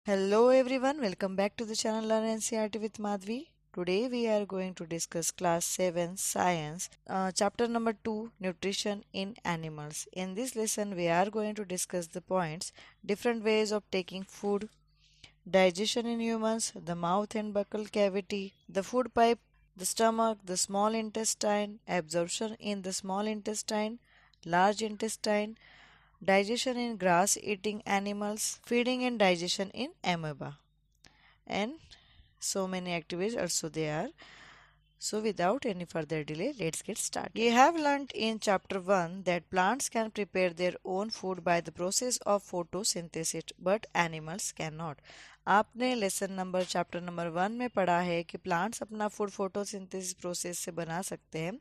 Hello everyone, welcome back to the channel Learn NCERT with Madhvi. Today we are going to discuss class 7 science, chapter number 2 nutrition in animals. In this lesson we are going to discuss the points different ways of taking food, digestion in humans, the mouth and buccal cavity, the food pipe, the stomach, the small intestine, absorption in the small intestine, large intestine, digestion in grass eating animals, feeding and digestion in amoeba, and so many activities also there are. So without any further delay, let's get started. You have learnt in chapter 1 that plants can prepare their own food by the process of photosynthesis, but animals cannot. आपने lesson number chapter number 1 में पढ़ा है कि plants अपना food photosynthesis process से बना सकते हैं,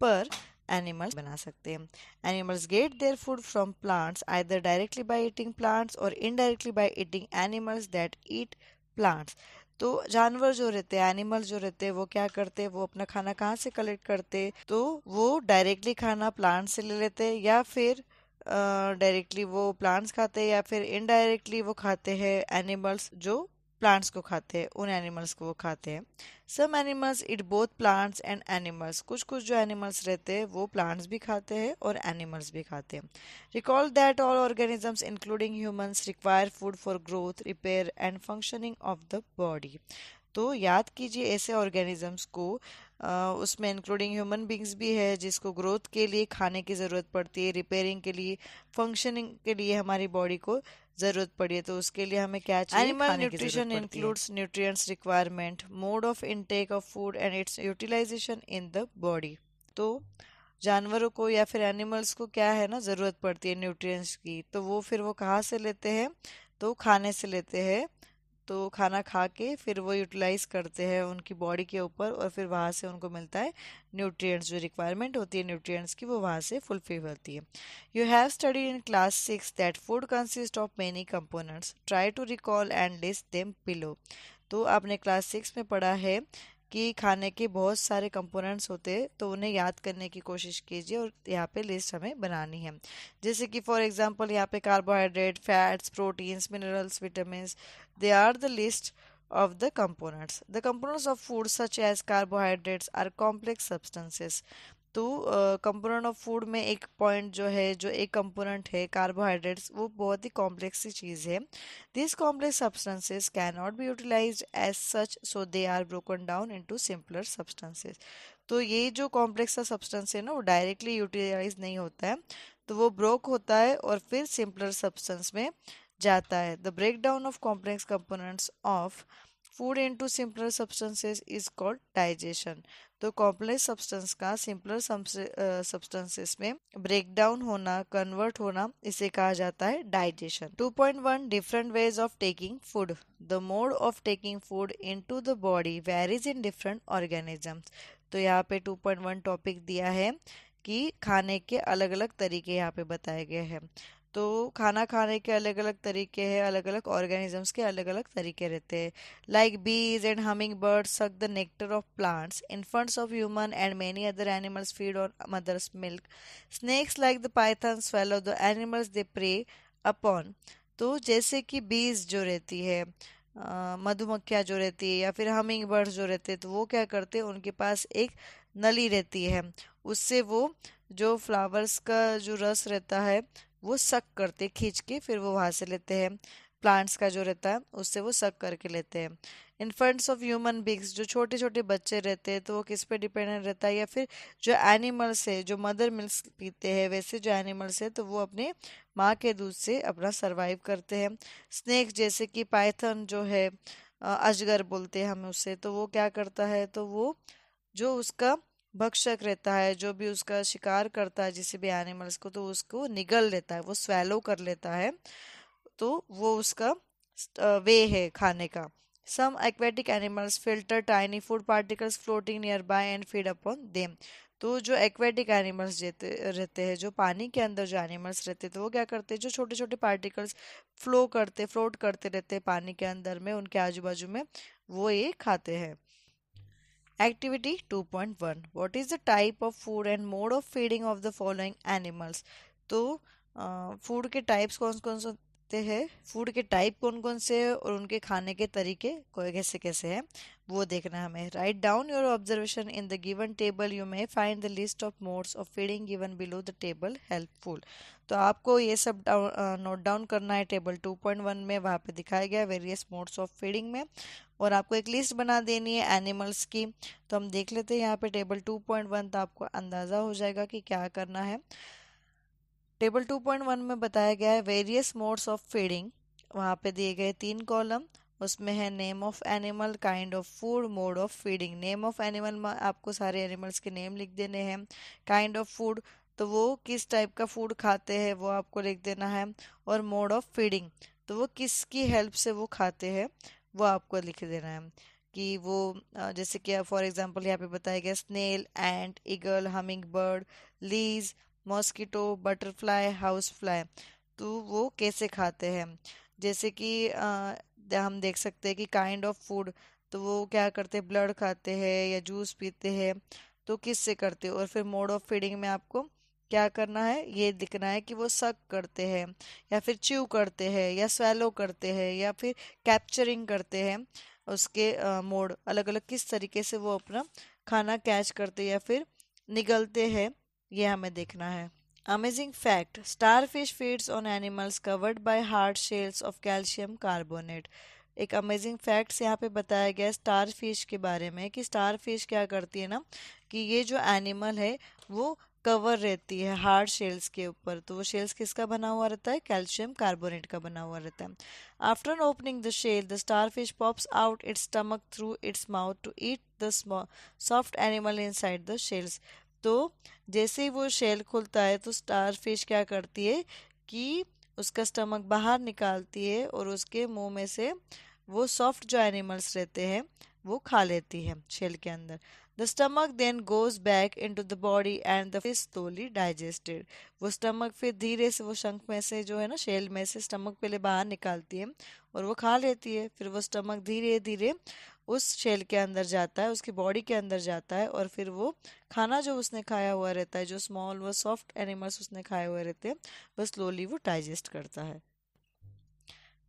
पर एनिमल्स बना सकते हैं. Animals get their food from plants either directly by eating plants और indirectly by eating animals that eat plants. तो जानवर जो रहते हैं, एनिमल जो रहते हैं, वो क्या करते हैं, वो अपना खाना कहाँ से कलेक्ट करते हैं, तो वो डायरेक्टली खाना प्लांट से ले लेते हैं, या फिर डायरेक्टली वो प्लांट्स खाते हैं, या फिर इनडायरेक्टली वो खाते हैं एनिमल्स जो प्लांट्स को खाते हैं, उन एनिमल्स को वो खाते हैं. Some animals eat both plants and animals. कुछ कुछ जो एनिमल्स रहते हैं वो प्लांट्स भी खाते हैं और एनिमल्स भी खाते हैं. Recall that all organisms, including humans, require food for growth, repair, and functioning of the body. तो याद कीजिए ऐसे ऑर्गेनिजम्स को, उसमें इंक्लूडिंग ह्यूमन बींग्स भी है जिसको ग्रोथ के लिए खाने की ज़रूरत पड़ती है, रिपेयरिंग के लिए, फंक्शनिंग के लिए हमारी बॉडी को ज़रूरत पड़ी है. तो उसके लिए हमें क्या चाहिए, एनिमल खाने की ज़रूरत न्यूट्रिशन पड़ती है. Includes nutrients requirement, mode of intake of food and its utilisation in the body. तो जानवरों को या फिर एनिमल्स को क्या है ना, ज़रूरत पड़ती है न्यूट्रिएंट्स की, तो वो फिर वो कहाँ से लेते हैं, तो खाने से लेते हैं. तो खाना खा के फिर वो यूटिलाइज करते हैं उनकी बॉडी के ऊपर, और फिर वहाँ से उनको मिलता है न्यूट्रिएंट्स. जो रिक्वायरमेंट होती है न्यूट्रिएंट्स की, वो वहाँ से फुलफिल होती है. You have studied in class 6 that food consist of many components. Try to recall and list them below. तो आपने क्लास 6 में पढ़ा है कि खाने के बहुत सारे कंपोनेंट्स होते हैं, तो उन्हें याद करने की कोशिश कीजिए और यहाँ पे लिस्ट हमें बनानी है. जैसे कि फॉर एग्जांपल यहाँ पे carbohydrate, fats, proteins, minerals, vitamins, they are the list of the components. The components of food such as carbohydrates are complex substances. तो कंपोनेंट ऑफ फूड में एक पॉइंट जो है, जो एक कंपोनेंट है कार्बोहाइड्रेट्स, वो बहुत ही कॉम्प्लेक्स सी चीज़ है. This complex substances can not be utilised as such, so they are broken down into simpler substances. तो ये जो कॉम्प्लेक्स सा सब्सटेंस है ना, वो डायरेक्टली यूटिलाइज नहीं होता है, तो वो ब्रोक होता है और फिर सिंपलर सब्सटेंस में जाता है. The break down of complex components of food into simpler substances is called digestion. तो कॉम्प्लेक्स सब्सटेंस का सिंपलर सब्सटेंसेस में ब्रेक डाउन होना, कन्वर्ट होना, इसे कहा जाता है digestion. 2.1 different ways of taking food. The mode of taking food into the body varies in different organisms. तो यहाँ पे 2.1 टॉपिक दिया है कि खाने के अलग अलग तरीके यहाँ पे बताए गए हैं. तो खाना खाने के अलग अलग तरीके हैं, अलग अलग ऑर्गेनिजम्स के अलग अलग तरीके रहते हैं. Like bees and humming birds suck the nectar of plants, infants of human and many other animals feed on mother's milk. Snakes like the python swallow the animals they prey upon. तो जैसे कि बीज जो रहती है, मधुमक्खियाँ जो रहती है, या फिर हमिंग बर्ड्स जो रहते हैं, तो वो क्या करते हैं, उनके पास एक नली रहती है, उससे वो जो फ्लावर्स का जो रस रहता है वो सक करते, खींच के फिर वो वहां से लेते हैं. प्लांट्स का जो रहता है उससे वो सक करके लेते हैं. इन्फेंट्स ऑफ ह्यूमन बींग्स, जो छोटे छोटे बच्चे रहते हैं, तो वो किस पे डिपेंडेंट रहता है, या फिर जो एनिमल्स है जो मदर मिल्क पीते हैं, वैसे जो एनिमल्स है तो वो अपने माँ के दूध से अपना सरवाइव करते हैं. स्नेक जैसे कि पाइथन जो है, अजगर बोलते हैं हम उसे, तो वो क्या करता है, तो वो जो उसका भक्षक रहता है, जो भी उसका शिकार करता है जिसे भी एनिमल्स को, तो उसको निगल लेता है, वो स्वैलो कर लेता है. तो वो उसका वे है खाने का. Some aquatic animals filter tiny food particles floating nearby and feed upon them. तो जो एक्वेटिक एनिमल्स रहते हैं, जो पानी के अंदर जो एनिमल्स रहते हैं, तो वो क्या करते हैं, जो छोटे छोटे पार्टिकल्स फ्लोट करते रहते हैं पानी के अंदर में, उनके आजू बाजू में, वो ये खाते हैं. Activity 2.1. What is the type of food and mode of feeding of the following animals? तो फूड के टाइप्स कौन कौन से देखते हैं फूड के टाइप कौन कौन से हैं और उनके खाने के तरीके कैसे कैसे हैं, वो देखना है हमें। Write down your observation in the given table, you may find the list of modes of feeding given below the table helpful. तो आपको ये सब नोट डाउन करना है। टेबल 2.1 में वहाँ पे दिखाया गया वेरियस मोड्स ऑफ फीडिंग में, और आपको एक लिस्ट बना देनी है एनिमल्स की। तो हम देख लेते हैं यहाँ पे टेबल 2.1, तो आपको अंदाज़ा हो जाएगा कि क्या करना है। टेबल 2.1 में बताया गया है वेरियस मोड्स ऑफ फीडिंग। वहाँ पे दिए गए 3 कॉलम, उसमें है name of animal, kind of food, mode of feeding. Name of animal में आपको सारे एनिमल्स के नेम लिख देने हैं। काइंड ऑफ फूड, तो वो किस टाइप का फूड खाते हैं वो आपको लिख देना है। और मोड ऑफ फीडिंग, तो वो किसकी हेल्प से वो खाते हैं वो आपको लिख देना है। कि वो जैसे कि फॉर एग्जांपल यहाँ पे बताया गया snail, ant, eagle, humming bird, lice, mosquito, butterfly, house fly, तो वो कैसे खाते हैं। जैसे कि हम देख सकते हैं कि काइंड ऑफ फूड, तो वो क्या करते हैं, ब्लड खाते हैं या जूस पीते हैं, तो किससे करते हैं। और फिर मोड ऑफ फीडिंग में आपको क्या करना है, ये दिखना है कि वो सक करते हैं या फिर च्यू करते हैं या स्वेलो करते हैं या फिर कैप्चरिंग करते हैं। उसके मोड अलग अलग किस तरीके से वो अपना खाना कैच करते हैं या फिर निगलते हैं, ये हमें देखना है। Amazing fact: starfish feeds on animals covered by hard shells of calcium carbonate। एक अमेजिंग फैक्ट्स यहाँ पे बताया गया स्टार फिश के बारे में कि स्टार फिश क्या करती है ना, कि ये जो एनिमल है वो कवर रहती है हार्ड शेल्स के ऊपर। तो वो शेल्स किसका बना हुआ रहता है, कैल्शियम कार्बोनेट का बना हुआ रहता है। After opening the shell the starfish pops out its stomach through its mouth to eat the soft animal inside the shells. तो जैसे ही वो शेल खुलता है तो स्टार फिश क्या करती है कि उसका स्टमक बाहर निकालती है और उसके मुंह में से वो सॉफ्ट जो एनिमल्स रहते हैं वो खा लेती है शेल के अंदर। The stomach then goes back into the body and the fish slowly digested. वो स्टमक फिर धीरे से वो शंख में से जो है ना, शेल में से स्टमक पहले बाहर निकालती है और वो खा लेती है। फिर वो स्टमक धीरे धीरे उस शेल के अंदर जाता है, उसकी बॉडी के अंदर जाता है, और फिर वो खाना जो उसने खाया हुआ रहता है, जो स्मॉल वो सॉफ्ट एनिमल्स उसने खाए हुए रहते हैं, वो स्लोली वो डाइजेस्ट करता है।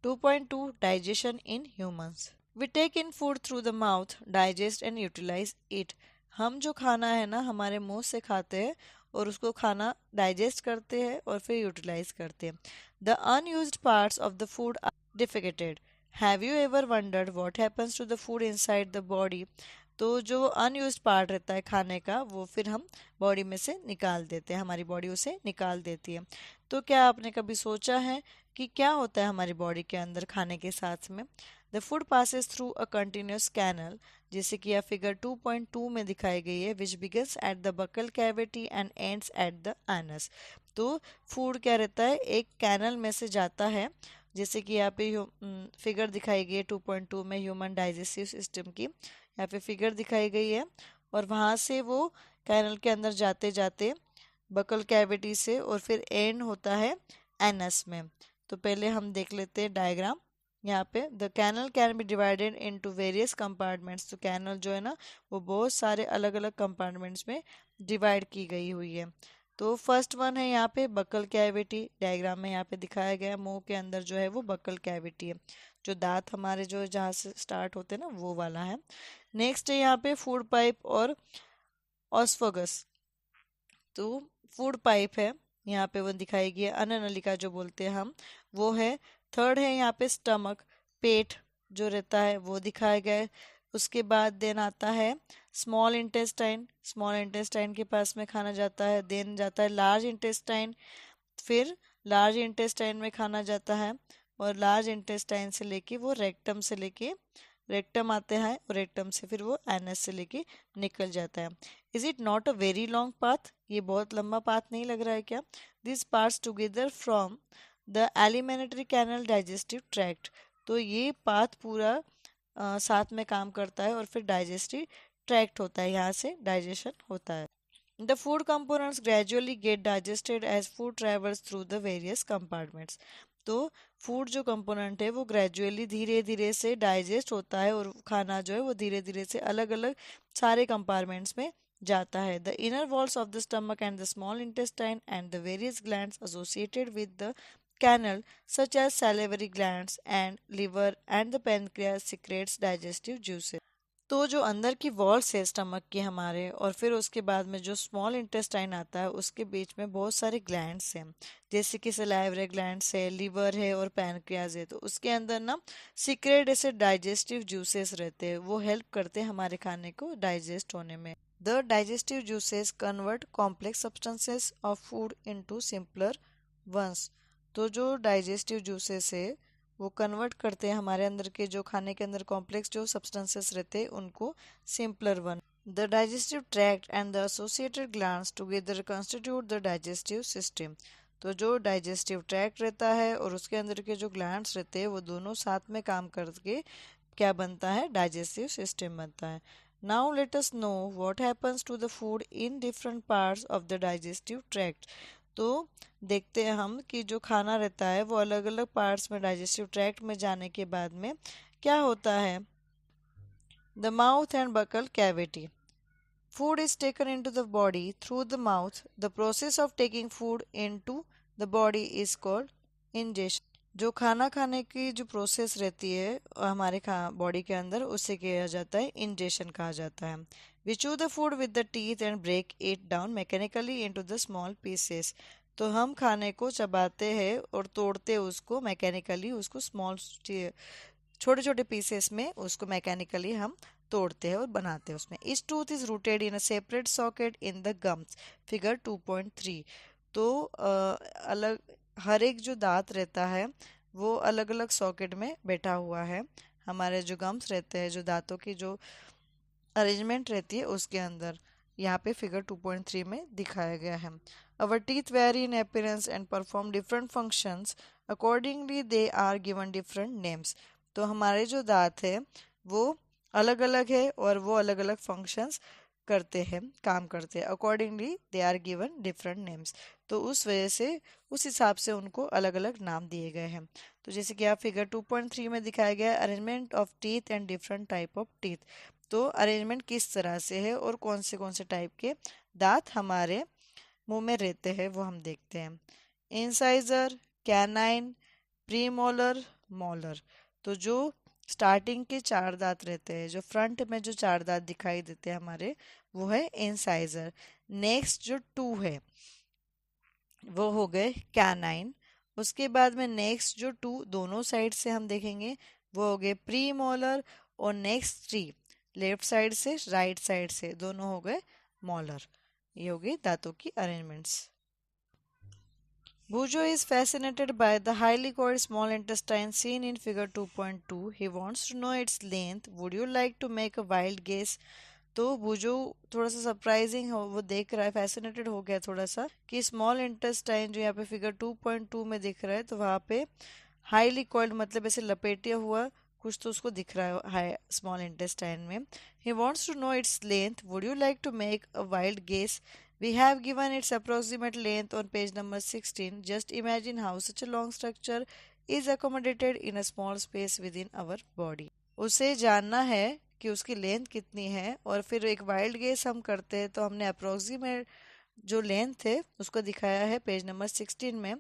2.2 digestion in humans. We take in food through the mouth, digest and utilise it. हम जो खाना है ना हमारे मुंह से खाते हैं और उसको खाना डाइजेस्ट करते हैं और फिर यूटिलाइज करते हैं। The unused parts of the food are defecated. Have you ever wondered what happens to the food inside the body. तो जो अनयूज्ड पार्ट रहता है खाने का वो फिर हम बॉडी में से निकाल देते हैं, हमारी बॉडी उसे निकाल देती है। तो क्या आपने कभी सोचा है कि क्या होता है हमारी बॉडी के अंदर खाने के साथ में। The food passes through a continuous canal, जैसे कि यह फिगर 2.2 में दिखाई गई है, which begins at the buccal cavity and ends at the anus. तो फूड क्या रहता है, एक कैनल में से जाता है, जैसे कि यहाँ पे फिगर दिखाई गई है 2.2 में ह्यूमन डाइजेस्टिव सिस्टम की, यहाँ पे फिगर दिखाई गई है। और वहाँ से वो कैनल के अंदर जाते जाते बकल कैविटी से और फिर एंड होता है एनस में। तो पहले हम देख लेते हैं डायग्राम। यहाँ पे the canal can be divided into various compartments. तो कैनल जो है ना वो बहुत सारे अलग अलग कंपार्टमेंट्स में डिवाइड की गई हुई है। तो फर्स्ट वन है यहाँ पे बकल कैविटी, डायग्राम में यहाँ पे दिखाया गया है, मुंह के अंदर जो है वो बकल कैविटी है, जो दांत हमारे जो जहाँ से स्टार्ट होते हैं ना वो वाला है। नेक्स्ट है यहाँ पे फूड पाइप और ऑस्फोगस। तो फूड पाइप है, यहाँ पे वो दिखाई गई है, अन्न नलिका जो बोलते हैं हम, वो है। थर्ड है यहाँ पे स्टमक, पेट जो रहता है वो दिखाया गया है। उसके बाद देन आता है स्मॉल इंटेस्टाइन, स्मॉल इंटेस्टाइन के पास में खाना जाता है। देन जाता है लार्ज इंटेस्टाइन, फिर लार्ज इंटेस्टाइन में खाना जाता है, और लार्ज इंटेस्टाइन से लेके वो रेक्टम से लेके रेक्टम आते हैं, और रेक्टम से फिर वो एनस से लेके निकल जाता है। Is it not a very long path, ये बहुत लंबा पाथ नहीं लग रहा है क्या। This parts together from the alimentary canal digestive tract. तो ये पाथ पूरा साथ में काम करता है और फिर डाइजेस्टिव ट्रैक्ट होता है, यहाँ से डाइजेशन होता है। The food components gradually get digested as food travels through the various compartments। तो फूड जो कंपोनेंट है वो ग्रेजुअली धीरे धीरे से डाइजेस्ट होता है और खाना जो है वो धीरे धीरे से अलग अलग सारे कंपार्टमेंट्स में जाता है। The inner walls of the stomach and the small intestine and the various glands associated with the canal such as salivary glands and liver and the pancreas secretes digestive juices. तो जो अंदर की walls है stomach की हमारे और फिर उसके बाद में जो स्मॉल इंटेस्टाइन आता है उसके बीच में बहुत सारे ग्लैंड्स हैं, जैसे कि सलाइवरी ग्लैंड्स है, लिवर है और पैनक्रियाज है। तो उसके अंदर ना सीक्रेट ऐसे डाइजेस्टिव जूसेस रहते हैं, वो हेल्प करते हैं हमारे खाने को डाइजेस्ट होने में। The digestive juices convert complex substances of food into simpler ones. तो जो डाइजेस्टिव जूसेस है वो कन्वर्ट करते हैं हमारे अंदर के जो खाने के अंदर कॉम्प्लेक्स जो सब्सटेंसेस रहते हैं उनको simpler one. The digestive tract and the associated glands together constitute the digestive system. तो जो डाइजेस्टिव ट्रैक्ट रहता है और उसके अंदर के जो ग्लैंड्स रहते हैं वो दोनों साथ में काम करके क्या बनता है, डाइजेस्टिव सिस्टम बनता है। Now let us know what happens to the food in different parts of the digestive tract. तो देखते हैं हम कि जो खाना रहता है वो अलग अलग पार्ट्स में डाइजेस्टिव ट्रैक्ट में जाने के बाद में क्या होता है। The mouth and buccal cavity. Food is taken into the body through the mouth. The process of taking food into the body is called ingestion. जो खाना खाने की जो प्रोसेस रहती है हमारे बॉडी के अंदर उसे किया जाता है इंजेशन कहा जाता है। We chew the food with the teeth and break it down mechanically into the small pieces. तो हम खाने को चबाते हैं और तोड़ते हैं उसको मैकेनिकली, उसको स्मॉल छोटे छोटे पीसेस में उसको मैकेनिकली हम तोड़ते हैं और बनाते हैं उसमें। इस tooth is rooted in a separate socket in the gums, figure 2.3। तो अलग हर एक जो दांत रहता है वो अलग अलग सॉकेट में बैठा हुआ है, हमारे जो गम्स रहते हैं, जो दांतों की जो अरेंजमेंट रहती है उसके अंदर, यहाँ पे फिगर 2.3 में दिखाया गया है। Our teeth vary in appearance and perform different functions, accordingly they are given different names. तो हमारे जो दांत है वो अलग अलग है और वो अलग अलग फंक्शंस करते हैं, काम करते हैं। Accordingly they are given different names. तो उस वजह से उस हिसाब से उनको अलग अलग नाम दिए गए हैं। तो जैसे कि आप फिगर 2.3 में दिखाया गया है arrangement of teeth and different type of teeth. तो अरेंजमेंट किस तरह से है और कौन से टाइप के दांत हमारे मुंह में रहते हैं वो हम देखते हैं। Incisor, canine, premolar, molar. तो जो स्टार्टिंग के चार दांत रहते हैं, जो फ्रंट में जो चार दांत दिखाई देते हैं हमारे, वो है इंसाइजर। नेक्स्ट जो टू है वो हो गए कैनाइन। उसके बाद में नेक्स्ट जो टू दोनों साइड से हम देखेंगे वो हो गए प्री मोलर। और नेक्स्ट थ्री लेफ्ट साइड से राइट साइड से दोनों हो गए मोलर। ये हो गई दांतों की arrangements. Bujo is fascinated by the highly coiled small intestine seen in figure 2.2. He wants to know its length. Would you like to make a wild guess? तो बुजो थोड़ा सा सरप्राइजिंग हो, वो देख रहा है, फैसिनेटेड हो गया थोड़ा सा कि स्मॉल इंटेस्टाइन जो यहाँ पे फिगर 2.2 में दिख रहा है तो वहाँ पे हाईली कॉइल्ड मतलब ऐसे लपेटिया हुआ कुछ तो उसको दिख रहा है स्मॉल इंटेस्टाइन में। He wants to know its length. Would you like to make a wild guess? We have given its approximate length on page number 16. Just imagine how such a long structure is accommodated in a small space within our body. उसे जानना है कि उसकी length कितनी है और फिर एक वाइल्ड गेस हम करते हैं। तो हमने अप्रोक्सीमेट जो लेंथ है उसको दिखाया है पेज नंबर 16 में।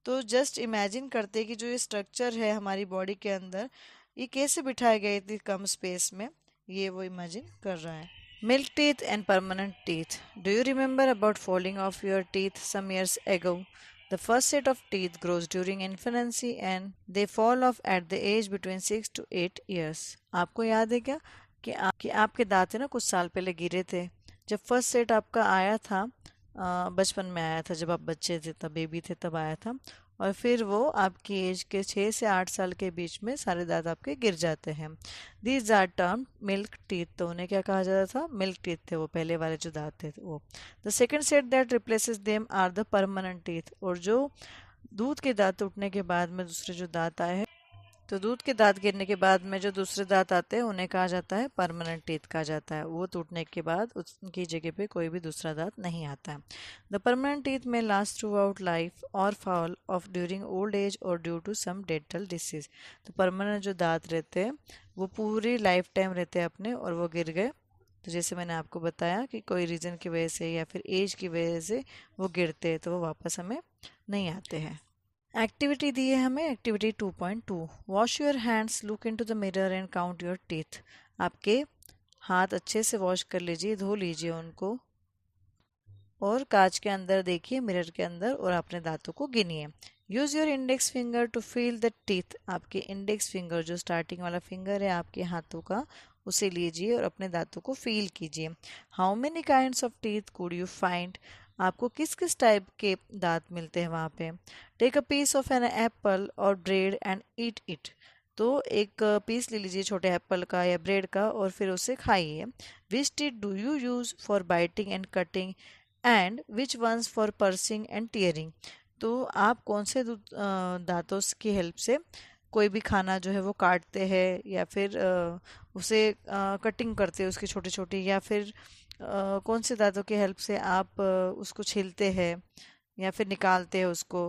तो जस्ट इमेजिन करते हैं कि जो ये स्ट्रक्चर है हमारी बॉडी के अंदर ये कैसे बिठाया गया इतनी कम स्पेस में, ये वो इमेजिन कर रहा है। Milk teeth and permanent teeth. Do you remember about falling off your teeth some years ago? The first set of teeth grows during infancy and they fall off at the age between 6 to 8 years. आपको याद है क्या कि आपके दांत है ना कुछ साल पहले गिरे थे, जब फर्स्ट सेट आपका आया था बचपन में आया था, जब आप बच्चे थे तब बेबी थे तब आया था, और फिर वो आपकी एज के 6 से 8 साल के बीच में सारे दांत आपके गिर जाते हैं। These are term milk teeth. तो उन्हें क्या कहा जाता था? मिल्क टीथ थे वो पहले वाले जो दांत थे वो। The second set that replaces them are the permanent teeth. और जो दूध के दांत टूटने के बाद में दूसरे जो दांत आए हैं, तो दूध के दांत गिरने के बाद में जो दूसरे दांत आते हैं उन्हें कहा जाता है परमानेंट टीथ कहा जाता है। वो टूटने के बाद उनकी जगह पे कोई भी दूसरा दांत नहीं आता है। The permanent teeth may last throughout life और fall off during old age और due to some dental disease. तो परमानेंट जो दांत रहते हैं वो पूरी लाइफ टाइम रहते हैं अपने, और वो गिर गए तो जैसे मैंने आपको बताया कि कोई रीज़न की वजह से या फिर एज की वजह से वो गिरते हैं तो वो वापस हमें नहीं आते हैं। एक्टिविटी दी है हमें activity 2.2, wash your hands, look into the mirror and count your teeth. आपके हाथ अच्छे से वॉश कर लीजिए, धो लीजिए उनको, और कांच के अंदर देखिए, मिरर के अंदर, और अपने दांतों को गिनिए। Use your index finger to feel the teeth, आपके इंडेक्स फिंगर जो स्टार्टिंग वाला फिंगर है आपके हाथों का, उसे लीजिए और अपने दांतों को फील कीजिए। How many kinds of teeth could you find, आपको किस किस टाइप के दांत मिलते हैं वहाँ पे। Take a piece of an apple और ब्रेड एंड ईट इट, तो एक पीस ले लीजिए छोटे एप्पल का या ब्रेड का और फिर उसे खाइए। Which teeth do you use for biting and cutting and which ones for piercing and tearing, तो आप कौन से दांतों की हेल्प से कोई भी खाना जो है वो काटते हैं या फिर उसे कटिंग करते हैं उसकी छोटी छोटी, या फिर कौन से दांतों की हेल्प से आप उसको छीलते हैं या फिर निकालते हैं उसको,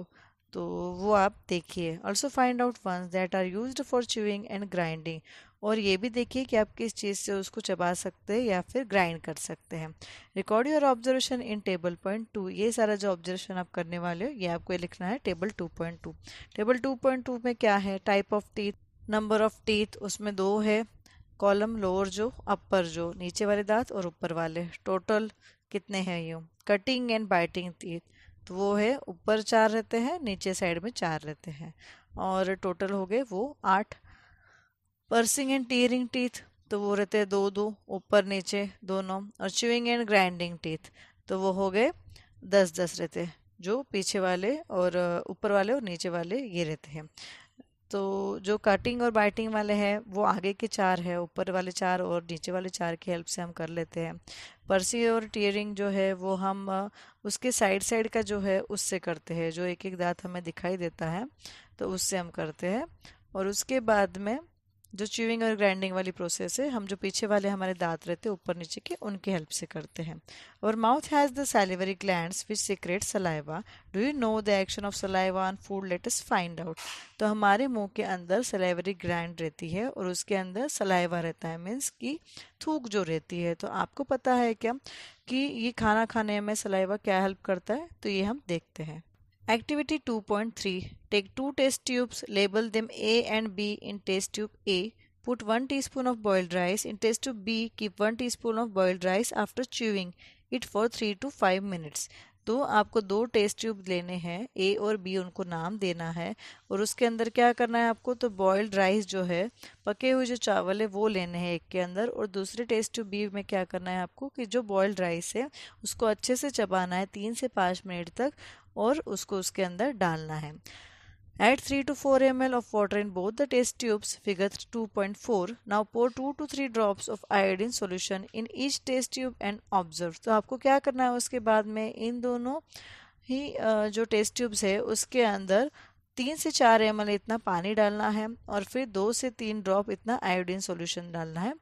तो वो आप देखिए। Also find out ones that are used for chewing and grinding, और ये भी देखिए कि आप किस चीज़ से उसको चबा सकते हैं या फिर ग्राइंड कर सकते हैं। Record your observation in table point 2, ये सारा जो ऑब्जर्वेशन आप करने वाले हो ये आपको लिखना है टेबल 2.2। टेबल 2.2 में क्या है, type of teeth, number of teeth, उसमें दो है कॉलम, लोअर जो, अपर जो, नीचे वाले दांत और ऊपर वाले, टोटल कितने हैं यूँ। कटिंग एंड बाइटिंग टीथ, तो वो है ऊपर 4 रहते हैं, नीचे साइड में 4 रहते हैं, और टोटल हो गए वो 8। पर्सिंग एंड टीयरिंग टीथ, तो वो रहते हैं 2 2, ऊपर नीचे दोनों। और च्यूइंग एंड ग्राइंडिंग टीथ, तो वो हो गए 10 10 रहते हैं, जो पीछे वाले और ऊपर वाले और नीचे वाले ये रहते हैं। तो जो कटिंग और बाइटिंग वाले हैं वो आगे के 4 है, ऊपर वाले 4 और नीचे वाले 4 की हेल्प से हम कर लेते हैं। पर्सी और टीयरिंग जो है वो हम उसके साइड साइड का जो है उससे करते हैं, जो एक एक दांत हमें दिखाई देता है तो उससे हम करते हैं। और उसके बाद में जो च्यूइंग और ग्राइंडिंग वाली प्रोसेस है, हम जो पीछे वाले हमारे दांत रहते हैं ऊपर नीचे के, उनकी हेल्प से करते हैं। और mouth has the salivary glands which secret saliva, do you know the action of saliva on food, let us find out. तो हमारे मुंह के अंदर सलाइवरी ग्लैंड रहती है और उसके अंदर सलाइवा रहता है, मीन्स कि थूक जो रहती है। तो आपको पता है क्या कि ये खाना खाने में सलाइवा क्या हेल्प करता है, तो ये हम देखते हैं। Activity 2.3, take two test tubes, label them A and B in test tube A. Put 1 teaspoon of boiled rice in test tube B. Keep 1 teaspoon of boiled rice after chewing it for 3 to 5 minutes. तो आपको 2 test tube लेने हैं, ए और B उनको नाम देना है, और उसके अंदर क्या करना है आपको, तो बॉइल्ड राइस जो है, पके हुए जो चावल है वो लेने हैं एक के अंदर, और दूसरे टेस्ट ट्यूब बी में क्या करना है आपको कि जो बॉइल्ड राइस है उसको अच्छे से चबाना है 3 से 5 मिनट तक, और उसको उसके अंदर डालना है। Add 3 to 4 ml of water in both the test tubes, figure 2.4. Now pour 2 to 3 drops of iodine solution in each test tube and observe. तो आपको क्या करना है उसके बाद में, इन दोनों ही जो टेस्ट ट्यूब्स है उसके अंदर 3 से 4 ml इतना पानी डालना है, और फिर 2 से 3 ड्रॉप इतना आयोडीन सॉल्यूशन डालना है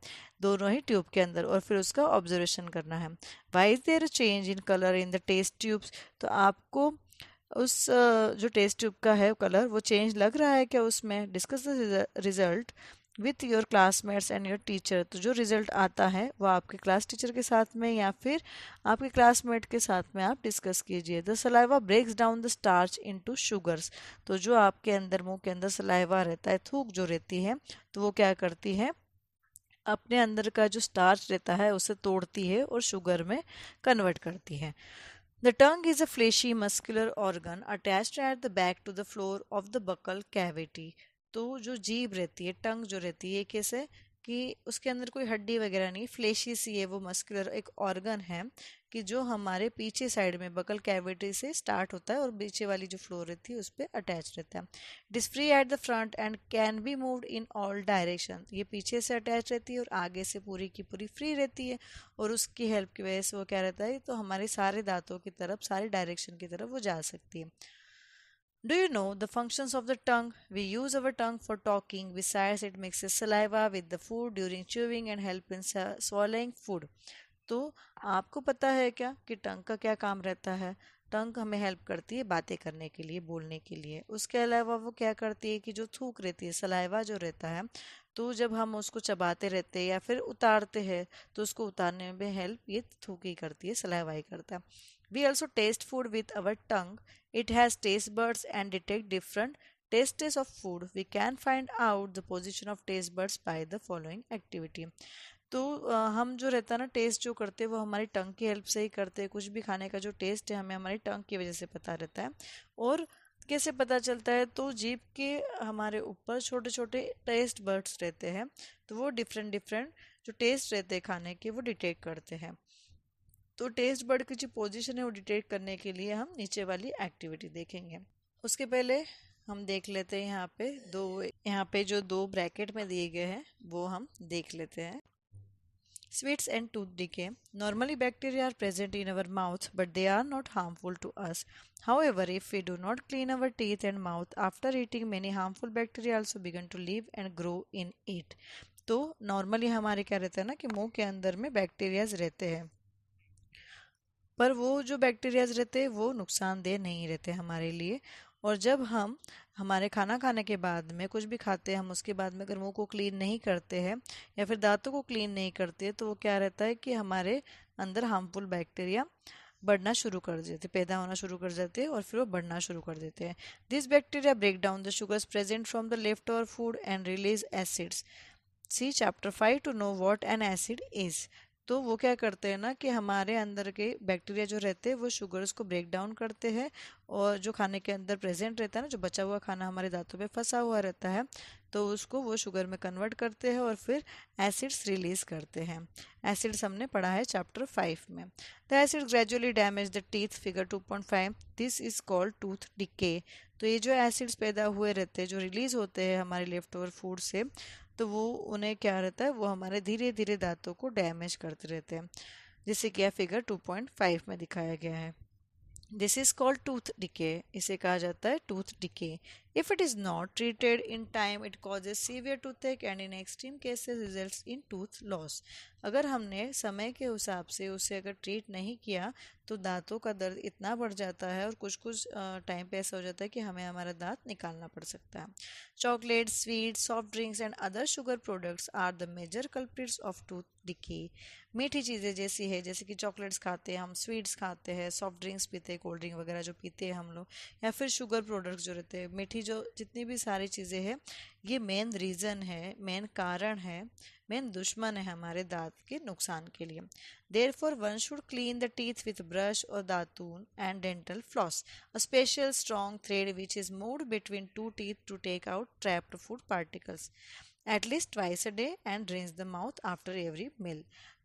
दोनों ही ट्यूब के अंदर, और फिर उसका ऑब्जर्वेशन करना है। Why is there change in colour in the test tubes, तो आपको उस जो टेस्ट ट्यूब का है कलर वो चेंज लग रहा है क्या उसमें। Discuss the result with your classmates and your teacher, तो जो रिजल्ट आता है वो आपके क्लास टीचर के साथ में या फिर आपके क्लासमेट के साथ में आप डिस्कस कीजिए। The saliva breaks down the starch into sugars, तो जो आपके अंदर मुंह के अंदर सलाइवा रहता है, थूक जो रहती है, तो वो क्या करती है, अपने अंदर का जो स्टार्च रहता है उसे तोड़ती है और शुगर में कन्वर्ट करती है। The tongue is a fleshy muscular organ attached at the back to the floor of the buccal cavity. तो जो जीभ रहती है, टंग जो रहती है, ये कैसे कि उसके अंदर कोई हड्डी वगैरह नहीं, फ्लेशी सी है, वो मस्कुलर एक ऑर्गन है कि जो हमारे पीछे साइड में बकल कैविटी से स्टार्ट होता है और पीछे वाली जो फ्लोर रहती है उस पर अटैच रहता है। It is free at the front end can be moved in all direction, ये पीछे से अटैच रहती है और आगे से पूरी की पूरी फ्री रहती है, और उसकी हेल्प की वजह से वो क्या रहता है, तो हमारे सारे दांतों की तरफ, सारे डायरेक्शन की तरफ वो जा सकती है। Do you know the functions of the tongue? We use our tongue for talking. Besides, it mixes saliva with the food during chewing and help in swallowing food. तो आपको पता है क्या कि टंग का क्या काम रहता है। टंग हमें हेल्प करती है बातें करने के लिए, बोलने के लिए। उसके अलावा वो क्या करती है कि जो थूक रहती है, सलाइवा जो रहता है, तो जब हम उसको चबाते रहते हैं या फिर उतारते हैं तो उसको उतारने में हेल्प ये थूक ही करती है, सलाइवा ही करता है। We also taste food with our tongue. It has taste buds and detect different tastes of food. We can find out the position of taste buds by the following activity. तो हम जो रहता है ना test जो करते हैं वो हमारी टंग की हेल्प से ही करते हैं। कुछ भी खाने का जो टेस्ट है हमें हमारी टंग की वजह से पता रहता है। और कैसे पता चलता है, तो जीभ के हमारे ऊपर छोटे छोटे टेस्ट बर्ड्स रहते हैं, तो वो डिफरेंट डिफरेंट जो टेस्ट रहते हैं खाने के वो डिटेक्ट करते हैं। तो टेस्ट बर्ड की जो पोजीशन है वो डिटेक्ट करने के लिए हम नीचे वाली एक्टिविटी देखेंगे। उसके पहले हम देख लेते हैं यहाँ पे जो दो ब्रैकेट में दिए गए हैं वो हम देख लेते हैं। Sweets and tooth decay. Normally, bacteria are present in our mouth, but they are not harmful to us. However, if we do not clean our teeth and mouth after eating, many harmful bacteria also begin to live and grow in it. तो normally हमारे क्या रहता है ना कि मुंह के अंदर में बैक्टीरियाज रहते हैं, पर वो जो बैक्टीरियाज रहते हैं वो नुकसानदेह नहीं रहते हमारे लिए। और जब हम हमारे खाना खाने के बाद में कुछ भी खाते हैं, हम उसके बाद में अगर मुंह को क्लीन नहीं करते हैं या फिर दांतों को क्लीन नहीं करते हैं, तो वो क्या रहता है कि हमारे अंदर हार्मफुल बैक्टीरिया बढ़ना शुरू कर देते, पैदा होना शुरू कर देते हैं और फिर वो बढ़ना शुरू कर देते हैं। This bacteria break down the sugars present from the left over food and release acids. See chapter 5 to know what an acid is. तो वो क्या करते हैं ना कि हमारे अंदर के बैक्टीरिया जो रहते हैं वो शुगर्स को ब्रेक डाउन करते हैं, और जो खाने के अंदर प्रेजेंट रहता है ना, जो बचा हुआ खाना हमारे दांतों पे फंसा हुआ रहता है, तो उसको वो शुगर में कन्वर्ट करते हैं और फिर एसिड्स रिलीज करते हैं। एसिड्स हमने पढ़ा है चैप्टर 5 में। The acid gradually damage the teeth, figure 2.5। This is called tooth decay. तो ये जो एसिड्स पैदा हुए रहते हैं, जो रिलीज होते हैं हमारे लेफ्ट ओवर फूड से, तो वो उन्हें क्या रहता है, वो हमारे धीरे धीरे दांतों को डैमेज करते रहते हैं, जिससे कि फिगर 2.5 में दिखाया गया है। This is called tooth decay. इसे कहा जाता है tooth decay. If it is not treated in time it causes severe toothache and in extreme cases results in tooth loss. अगर हमने समय के हिसाब से उसे अगर ट्रीट नहीं किया तो दांतों का दर्द इतना बढ़ जाता है और कुछ कुछ टाइम पे ऐसा हो जाता है कि हमें हमारा दांत निकालना पड़ सकता है। Chocolate, sweet, soft drinks and other sugar products are the major culprits of tooth decay. मीठी चीज़ें जैसी है, जैसे कि चॉकलेट्स खाते हैं हम, स्वीट्स खाते हैं, सॉफ्ट ड्रिंक्स पीते हैं, कोल्ड ड्रिंक वगैरह जो पीते हैं हम लोग, या फिर शुगर प्रोडक्ट्स जो रहते हैं, मीठी जो जितनी भी सारी चीज़ें हैं, ये मेन रीज़न है, मेन कारण है, मेन दुश्मन है हमारे दांत के नुकसान के लिए। Therefore one should clean the teeth with brush और दातून and dental floss, a special strong thread which is moved between two teeth to take out trapped food particles at least twice a day and rinse the mouth after every meal।